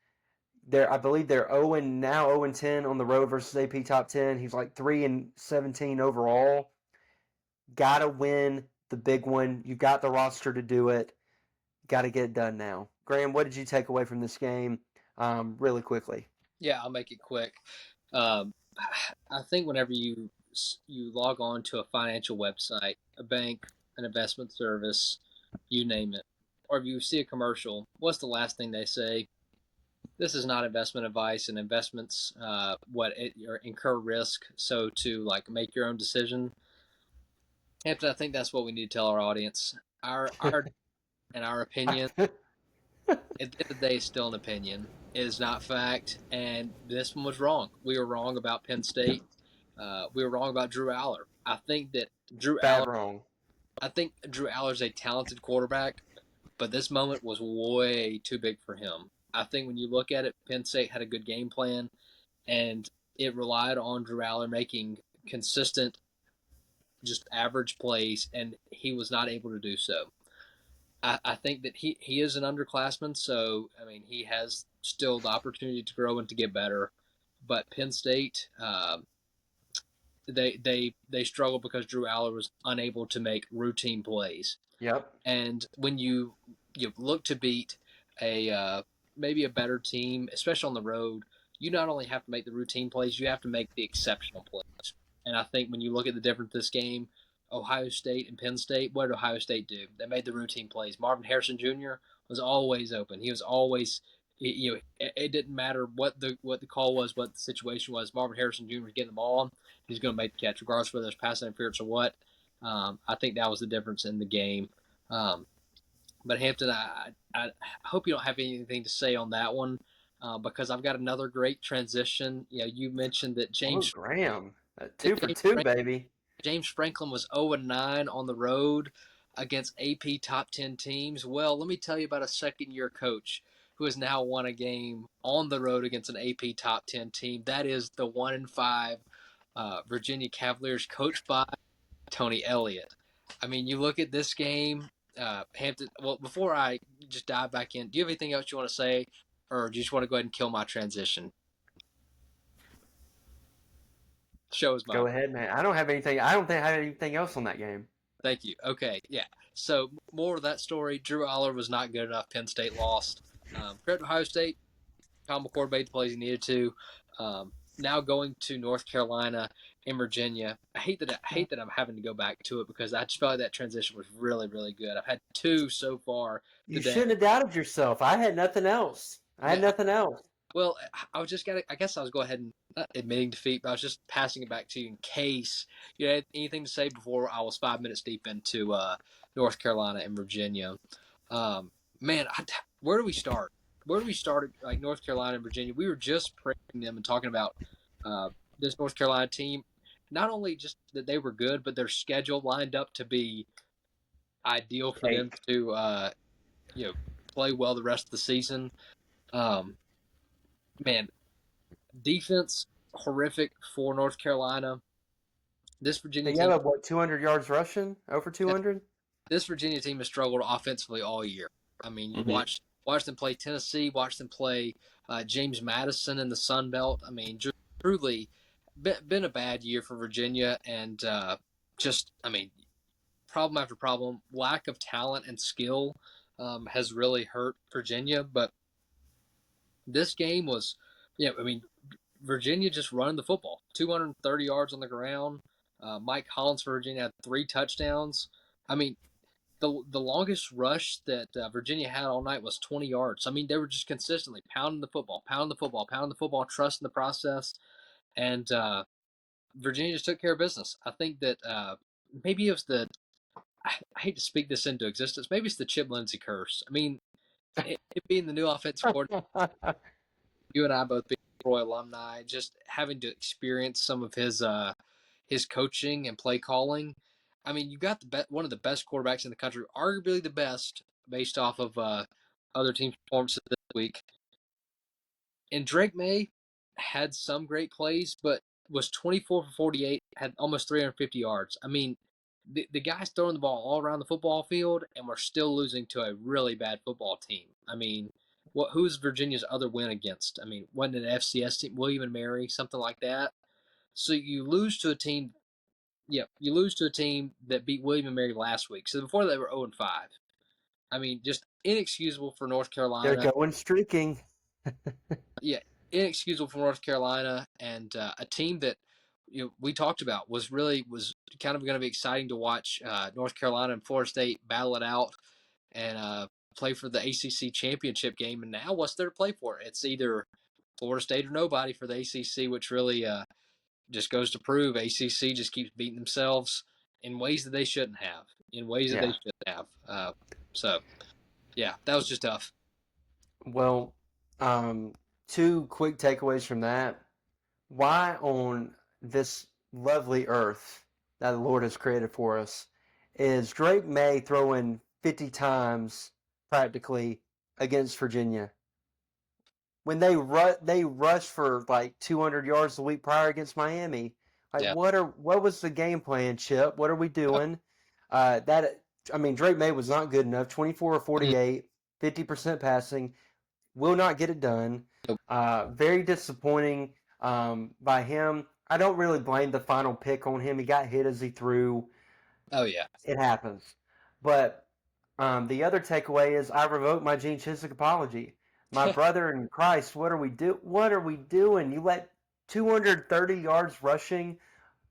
I believe they're 0-10 on the road versus AP top 10. He's like 3-17 overall. Got to win the big one. You got the roster to do it. Got to get it done now. Graham, what did you take away from this game? Really quickly. Yeah, I'll make it quick. I think whenever you log on to a financial website, a bank, an investment service, you name it, or if you see a commercial, what's the last thing they say? This is not investment advice, and investments incur risk. So to like make your own decision. Hampton, I think that's what we need to tell our audience. Our and our opinion at the end of the day, is still an opinion. It is not fact, and this one was wrong. We were wrong about Penn State. We were wrong about Drew Aller. I think that Drew Bad Aller. wrong. I think Drew Aller's a talented quarterback, but this moment was way too big for him. I think when you look at it, Penn State had a good game plan, and it relied on Drew Aller making consistent, just average plays, and he was not able to do so. I think that he is an underclassman, so I mean he has still the opportunity to grow and to get better. But Penn State, they struggled because Drew Aller was unable to make routine plays. Yep. And when you look to beat maybe a better team, especially on the road, you not only have to make the routine plays, you have to make the exceptional plays. And I think when you look at the difference this game, Ohio State and Penn State, what did Ohio State do? They made the routine plays. Marvin Harrison Jr. was always open. He was always, it didn't matter what the call was, what the situation was. Marvin Harrison Jr. was getting the ball. He's going to make the catch, regardless of whether there's pass interference or what. I think that was the difference in the game. But Hampton, I hope you don't have anything to say on that one because I've got another great transition. You mentioned that James Graham, 2 for 2, baby. James Franklin was 0-9 on the road against AP top 10 teams. Well, let me tell you about a second-year coach who has now won a game on the road against an AP top 10 team. That is the 1-5 Virginia Cavaliers, coached by Tony Elliott. I mean, you look at this game, Hampton. Well, before I just dive back in, do you have anything else you want to say or do you just want to go ahead and kill my transition? Show is mine. Go ahead, man. I don't think I have anything else on that game. Thank you. Okay, yeah. So more of that story. Drew Aller was not good enough. Penn State lost. Credit to Ohio State. Tom McCord made the plays he needed to. Now going to North Carolina and Virginia. I hate that I'm having to go back to it because I just felt like that transition was really, really good. I've had two so far today. You shouldn't have doubted yourself. I had nothing else. Well, I guess I was going ahead and not admitting defeat, but I was just passing it back to you in case you had anything to say before I was 5 minutes deep into North Carolina and Virginia. Man, where do we start? Where do we start like North Carolina and Virginia? We were just praising them and talking about this North Carolina team. Not only just that they were good, but their schedule lined up to be ideal for them to play well the rest of the season. Man, defense horrific for North Carolina. This Virginia team. They have 200 yards rushing, over 200. This Virginia team has struggled offensively all year. I mean, you watch them play Tennessee, watch them play James Madison in the Sun Belt. I mean, truly been a bad year for Virginia, and problem after problem. Lack of talent and skill has really hurt Virginia, but this game was, Virginia just running the football. 230 yards on the ground. Mike Hollins for Virginia had 3 touchdowns. I mean, the longest rush that Virginia had all night was 20 yards. I mean, they were just consistently pounding the football, trusting the process. And Virginia just took care of business. I think that maybe it was I hate to speak this into existence, maybe it's the Chip Lindsey curse. I mean, it being the new offensive coordinator, you and I both being Troy alumni, just having to experience some of his coaching and play calling. I mean, you got one of the best quarterbacks in the country, arguably the best, based off of other teams' performances this week. And Drake May had some great plays, but was 24 for 48, had almost 350 yards. I mean, the guy's throwing the ball all around the football field, and we're still losing to a really bad football team. I mean, who's Virginia's other win against? I mean, wasn't it an FCS team, William and Mary, something like that? So you lose to a team. Yeah, you lose to a team that beat William and Mary last week. So before they were 0-5. I mean, just inexcusable for North Carolina. They're going streaking. Yeah, inexcusable for North Carolina, and a team that we talked about was kind of going to be exciting to watch. North Carolina and Florida State battle it out and play for the ACC championship game. And now, what's there to play for? It's either Florida State or nobody for the ACC, which really just goes to prove ACC just keeps beating themselves in ways that they shouldn't have. So, yeah, that was just tough. Well, 2 quick takeaways from that. Why on this lovely earth that the Lord has created for us is Drake May throwing 50 times practically against Virginia? When they rushed for like 200 yards the week prior against Miami. Like, what was the game plan, Chip? What are we doing? Drake May was not good enough. 24 or 48, 50% passing. Will not get it done. Very disappointing by him. I don't really blame the final pick on him. He got hit as he threw. Oh, yeah. It happens. But the other takeaway is I revoke my Gene Chizik apology. My brother in Christ, what are we doing? You let 230 yards rushing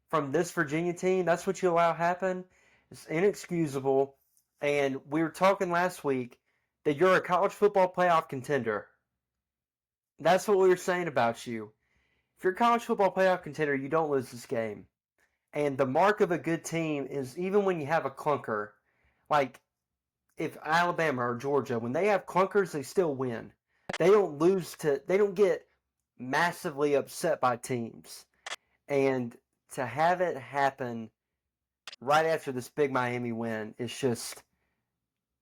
from this Virginia team? That's what you allow happen? It's inexcusable. And we were talking last week that you're a college football playoff contender. That's what we were saying about you. If you're a college football playoff contender, you don't lose this game. And the mark of a good team is even when you have a clunker, like if Alabama or Georgia, when they have clunkers, they still win. They don't get massively upset by teams. And to have it happen right after this big Miami win is just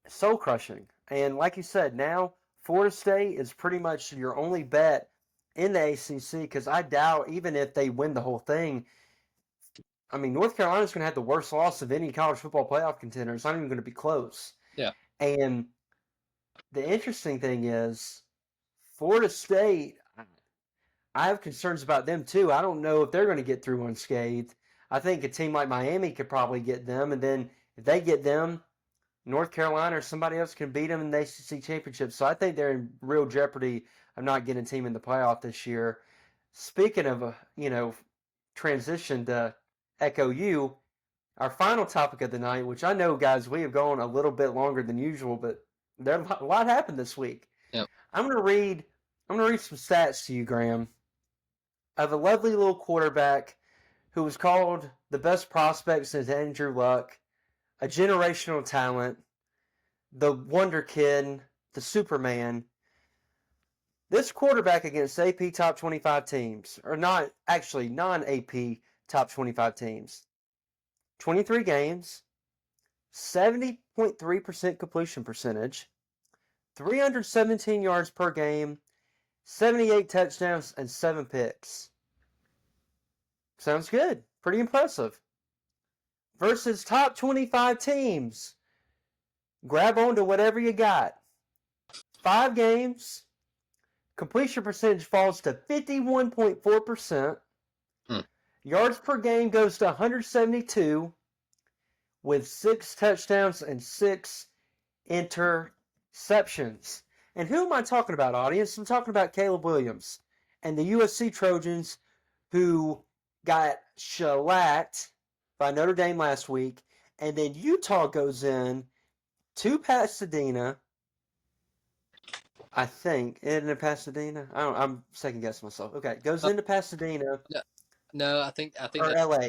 soul crushing. And like you said, now Florida State is pretty much your only bet in the ACC because I doubt even if they win the whole thing, I mean, North Carolina's going to have the worst loss of any college football playoff contender. It's not even going to be close. Yeah. And the interesting thing is Florida State, I have concerns about them too. I don't know if they're going to get through unscathed. I think a team like Miami could probably get them, and then if they get them, North Carolina or somebody else can beat them in the ACC championship. So I think they're in real jeopardy of not getting a team in the playoff this year. Speaking of, transition to Echo U, our final topic of the night, which I know, guys, we have gone a little bit longer than usual, but a lot happened this week. Yep. I'm gonna read some stats to you, Graham, of a lovely little quarterback who was called the best prospect since Andrew Luck, a generational talent, the wonder kid, the Superman. This quarterback against AP top 25 teams, or not, actually non-AP top 25 teams, 23 games, 70.3% completion percentage, 317 yards per game, 78 touchdowns, and 7 picks. Sounds good. Pretty impressive. Versus top 25 teams. Grab onto whatever you got. 5 games. Completion percentage falls to 51.4%. Yards per game goes to 172 with 6 touchdowns and 6 interceptions. And who am I talking about, audience? I'm talking about Caleb Williams and the USC Trojans, who got shellacked by Notre Dame last week. And then Utah goes in to Pasadena. I think. Isn't it Pasadena? I'm second guessing myself. Okay, goes into Pasadena. No, I think or LA.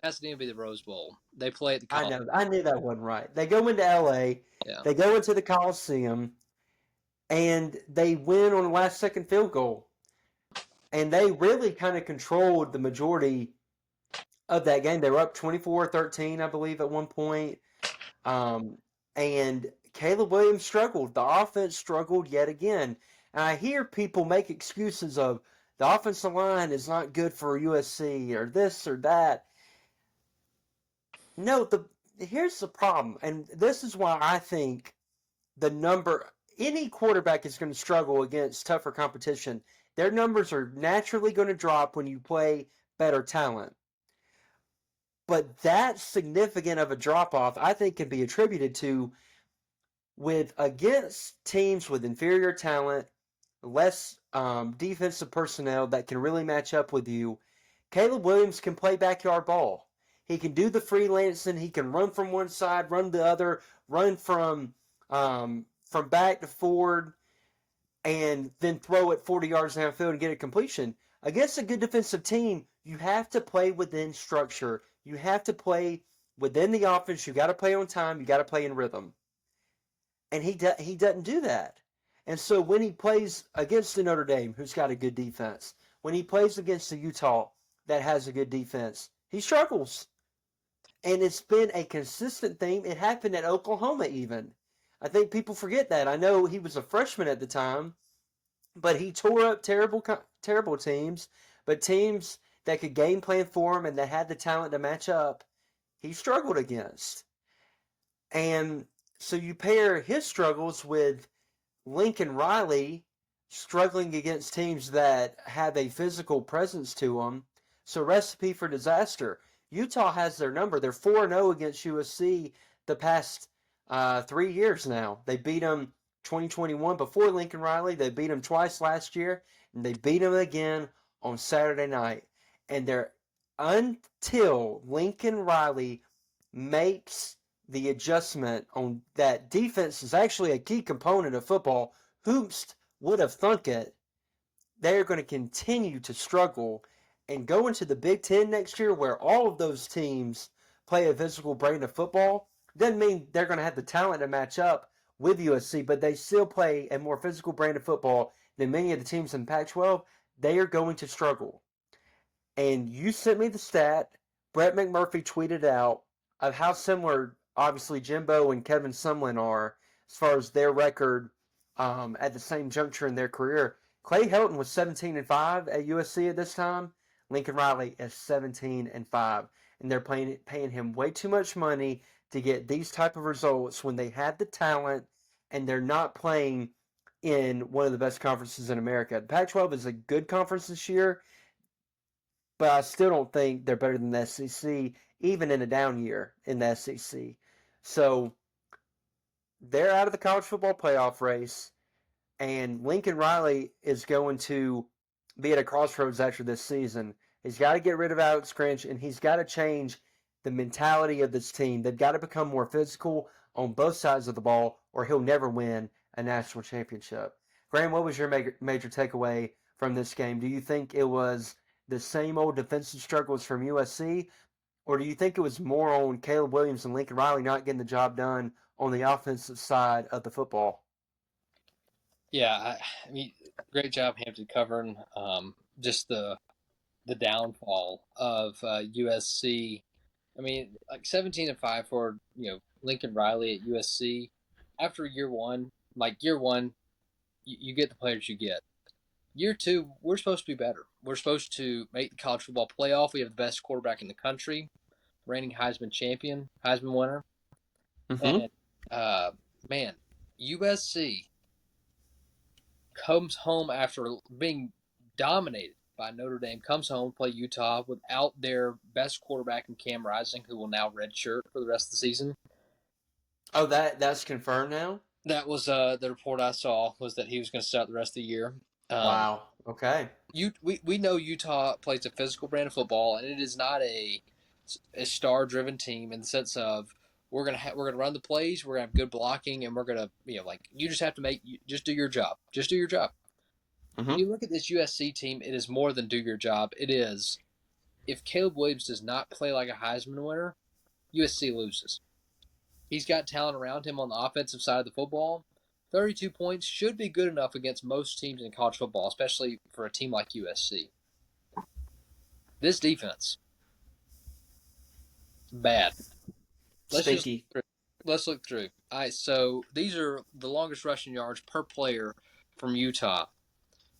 Pasadena would be the Rose Bowl. They play at the I know. I knew that wasn't right. They go into LA. Yeah. They go into the Coliseum, and they win on the last second field goal. And they really kind of controlled the majority of that game. They were up 24-13, I believe, at one point. And Caleb Williams struggled. The offense struggled yet again. And I hear people make excuses of the offensive line is not good for USC or this or that. No, here's the problem. And this is why I think any quarterback is going to struggle against tougher competition. Their numbers are naturally going to drop when you play better talent. But that significant of a drop-off, I think, can be attributed to against teams with inferior talent, less defensive personnel that can really match up with you. Caleb Williams can play backyard ball. He can do the freelancing. He can run from one side, run the other, run from back to forward, and then throw it 40 yards downfield and get a completion. Against a good defensive team, you have to play within structure. You have to play within the offense. You got to play on time. You got to play in rhythm. And he doesn't do that. And so when he plays against the Notre Dame, who's got a good defense, when he plays against the Utah that has a good defense, he struggles. And it's been a consistent theme. It happened at Oklahoma even. I think people forget that. I know he was a freshman at the time, but he tore up terrible teams. But teams that could game plan for him and that had the talent to match up, he struggled against. And so you pair his struggles with Lincoln Riley struggling against teams that have a physical presence to them. So recipe for disaster. Utah has their number. They're 4-0 against USC the past 3 years now. They beat them 2021 before Lincoln Riley. They beat them twice last year, and they beat them again on Saturday night. And until Lincoln Riley makes the adjustment on that defense is actually a key component of football. Hoops would have thunk it. They're going to continue to struggle and go into the Big Ten next year where all of those teams play a physical brand of football. Doesn't mean they're going to have the talent to match up with USC, but they still play a more physical brand of football than many of the teams in Pac-12. They are going to struggle. And you sent me the stat. Brett McMurphy tweeted out of how similar, obviously, Jimbo and Kevin Sumlin are as far as their record at the same juncture in their career. Clay Helton was 17-5 at USC at this time. Lincoln Riley is 17-5. And they're paying him way too much money to get these type of results when they have the talent and they're not playing in one of the best conferences in America. The Pac-12 is a good conference this year, but I still don't think they're better than the SEC, even in a down year in the SEC. So they're out of the college football playoff race, and Lincoln Riley is going to be at a crossroads after this season. He's got to get rid of Alex Grinch, and he's got to change the mentality of this team. They've got to become more physical on both sides of the ball, or he'll never win a national championship. Graham, what was your major takeaway from this game? Do you think it was the same old defensive struggles from USC, or do you think it was more on Caleb Williams and Lincoln Riley not getting the job done on the offensive side of the football? Yeah, I mean, great job, Hampton, covering just the downfall of USC. I mean, like 17-5 for Lincoln Riley at USC. After year one, you get the players you get. Year two, we're supposed to be better. We're supposed to make the college football playoff. We have the best quarterback in the country, reigning Heisman champion, Heisman winner, Mm-hmm. and man, USC comes home after being dominated by Notre Dame, comes home to play Utah without their best quarterback in Cam Rising, who will now redshirt for the rest of the season. Oh, that's confirmed now? That was the report I saw, was that he was going to start the rest of the year. Wow. Okay. We know Utah plays a physical brand of football, and it is not a star driven team in the sense of we're gonna run the plays, we're gonna have good blocking, and we're gonna you just have to just do your job, just do your job. When Mm-hmm. you look at this USC team, it is more than do your job. It is, if Caleb Williams does not play like a Heisman winner, USC loses. He's got talent around him on the offensive side of the football. 32 points should be good enough against most teams in college football, especially for a team like USC. This defense, bad. Let's just Stinky. let's look through. All right, so these are the longest rushing yards per player from Utah.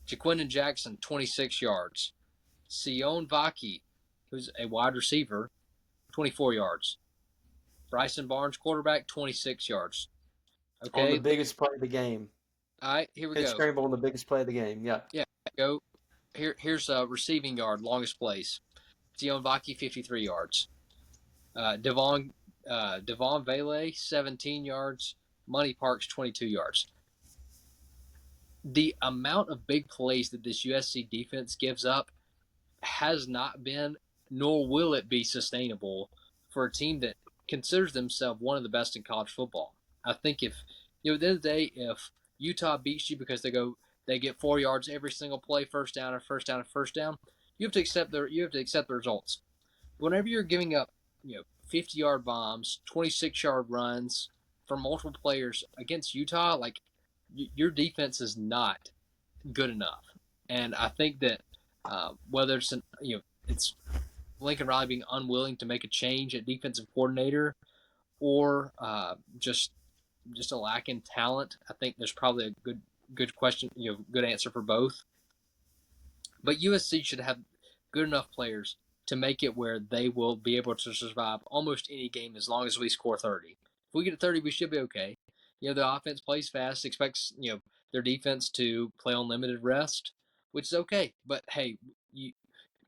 Jaquindon Jackson, 26 yards. Sion Vaki, who's a wide receiver, 24 yards. Bryson Barnes, quarterback, 26 yards. On the Okay, biggest play of the game. all right, here we Pitch go. scramble on the biggest play of the game. Yeah. Yeah, go. Here's a receiving yard, longest place. Sion Vaki, 53 yards. Devon Vele, 17 yards. Money Parks, 22 yards. The amount of big plays that this USC defense gives up has not been, nor will it be sustainable for a team that considers themselves one of the best in college football. I think if, at the end of the day, if Utah beats you because they get 4 yards every single play, first down or first down or first down, you have to accept the results. Whenever you're giving up, 50-yard bombs, 26-yard runs from multiple players against Utah, like your defense is not good enough. And I think that whether it's Lincoln Riley being unwilling to make a change at defensive coordinator, or just a lack in talent, I think there's probably a good question, good answer for both. But USC should have good enough players to make it where they will be able to survive almost any game as long as we score 30. If we get to 30, we should be okay. The offense plays fast, expects their defense to play on limited rest, which is okay. But hey, you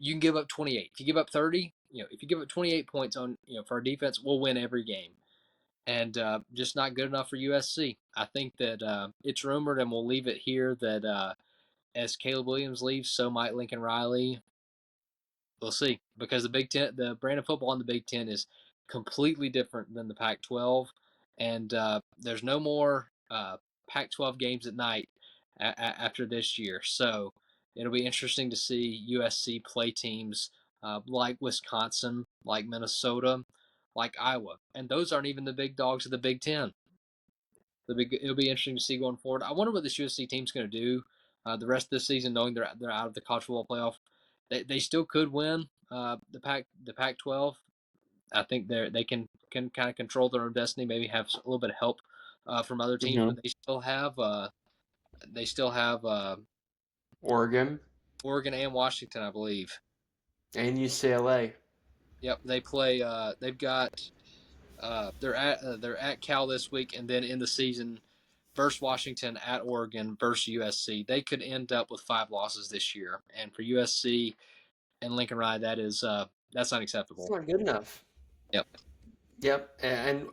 can give up 28. If you give up 30, if you give up 28 points on for our defense, we'll win every game. And just not good enough for USC. I think that it's rumored, and we'll leave it here, that as Caleb Williams leaves, so might Lincoln Riley. We'll see, because the Big Ten, the brand of football in the Big Ten is completely different than the Pac-12, and there's no more Pac-12 games at night after this year. So it'll be interesting to see USC play teams like Wisconsin, like Minnesota, like Iowa, and those aren't even the big dogs of the Big Ten. It'll be interesting to see going forward. I wonder what this USC team's going to do the rest of this season, knowing they're out of the college football playoff. They still could win the Pac-12. I think they can kind of control their own destiny. Maybe have a little bit of help from other teams, Mm-hmm. but they still have Oregon Oregon and Washington, I believe. and UCLA. Yep, they play. They've got they're at Cal this week, and then in the season versus Washington, at Oregon, versus USC. They could end up with 5 losses this year. And for USC and Lincoln Riley, that's It's unacceptable. not good enough. Yep. Yep. And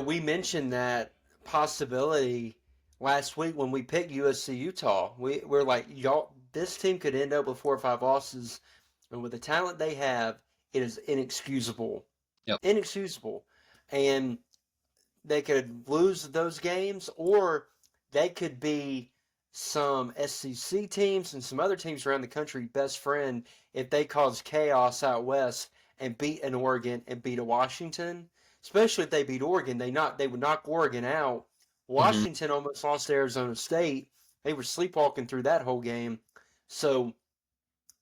we mentioned that possibility last week when we picked USC Utah. We're like, y'all, this team could end up with 4 or 5 losses. And with the talent they have, it is inexcusable. Yep. Inexcusable. And they could lose those games, or they could be some SEC teams and some other teams around the country best friend if they cause chaos out west and beat an Oregon and beat a Washington. Especially if they beat Oregon, they would knock Oregon out. Washington almost lost to Arizona State. They were sleepwalking through that whole game. So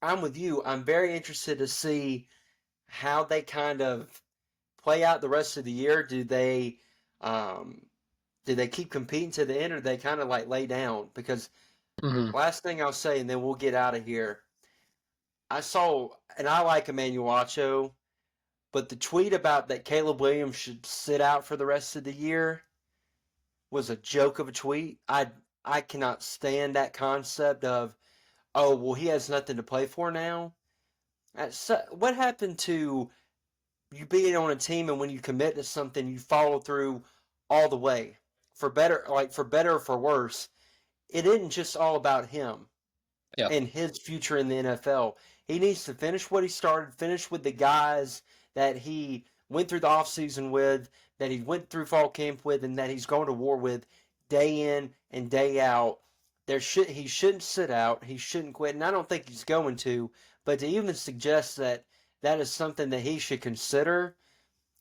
I'm with you. I'm very interested to see how they kind of play out the rest of the year. Do they keep competing to the end, or do they kind of like lay down? Because last thing I'll say, and then we'll get out of here. I saw, and I like Emmanuel Acho, but the tweet about that Caleb Williams should sit out for the rest of the year was a joke of a tweet. I cannot stand that concept of, oh, well, he has nothing to play for now. What happened to you being on a team, and when you commit to something, you follow through all the way, for better or for worse? It isn't just all about him and his future in the NFL. He needs to finish what he started, finish with the guys that he went through the offseason with, that he went through fall camp with, and that he's going to war with day in and day out. He shouldn't sit out. He shouldn't quit, and I don't think he's going to. But to even suggest that is something that he should consider,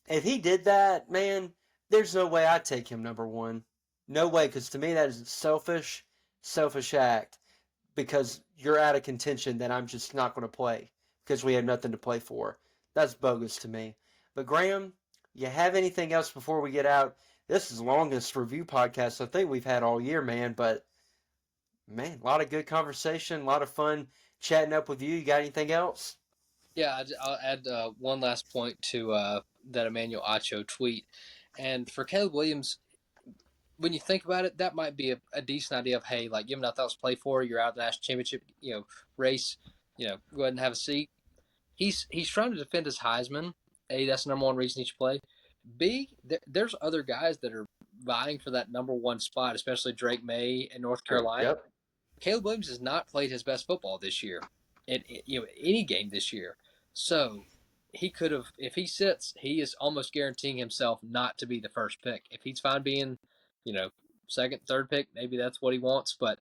if he did that, man, there's no way I'd take him number one. No way, because to me that is a selfish act, because you're out of contention that I'm just not going to play because we have nothing to play for. That's bogus to me. But Graham, you have anything else before we get out? This is the longest review podcast I think we've had all year, man. But, man, a lot of good conversation, a lot of fun chatting up with you. You got anything else? Yeah, I'll add one last point to that Emmanuel Acho tweet. And for Caleb Williams, when you think about it, that might be a decent idea of, hey, like, give him nothing else to play for. You're out of the national championship, race. Go ahead and have a seat. He's trying to defend his Heisman. A, that's the number one reason he should play. B, there's other guys that are vying for that number one spot, especially Drake May in North Carolina. Yep. Caleb Williams has not played his best football this year, in any game this year. So he could have, if he sits, he is almost guaranteeing himself not to be the first pick. If he's fine being, second, third pick, maybe that's what he wants. But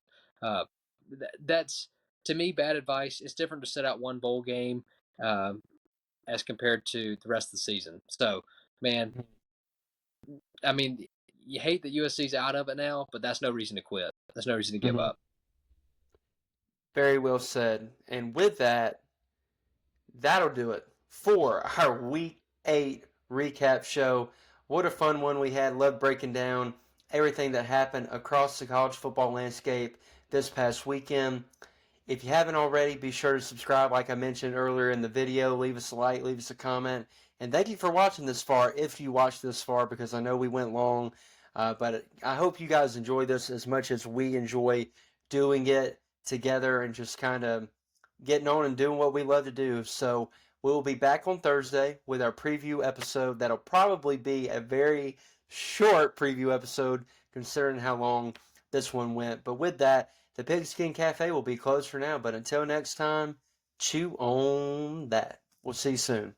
that's, to me, bad advice. It's different to sit out one bowl game as compared to the rest of the season. So, man, I mean, you hate that USC's out of it now, but that's no reason to quit. That's no reason to give up. Very well said. And with that, that'll do it for our Week 8 recap show. What a fun one we had. Love breaking down everything that happened across the college football landscape this past weekend. If you haven't already, be sure to subscribe like I mentioned earlier in the video. Leave us a like, leave us a comment. And thank you for watching this far, if you watched this far, because I know we went long. But I hope you guys enjoy this as much as we enjoy doing it together and just kind of getting on and doing what we love to do. So we will be back on Thursday with our preview episode. That'll probably be a very short preview episode considering how long this one went. But with that, the Pigskin Cafe will be closed for now. But until next time, chew on that. We'll see you soon.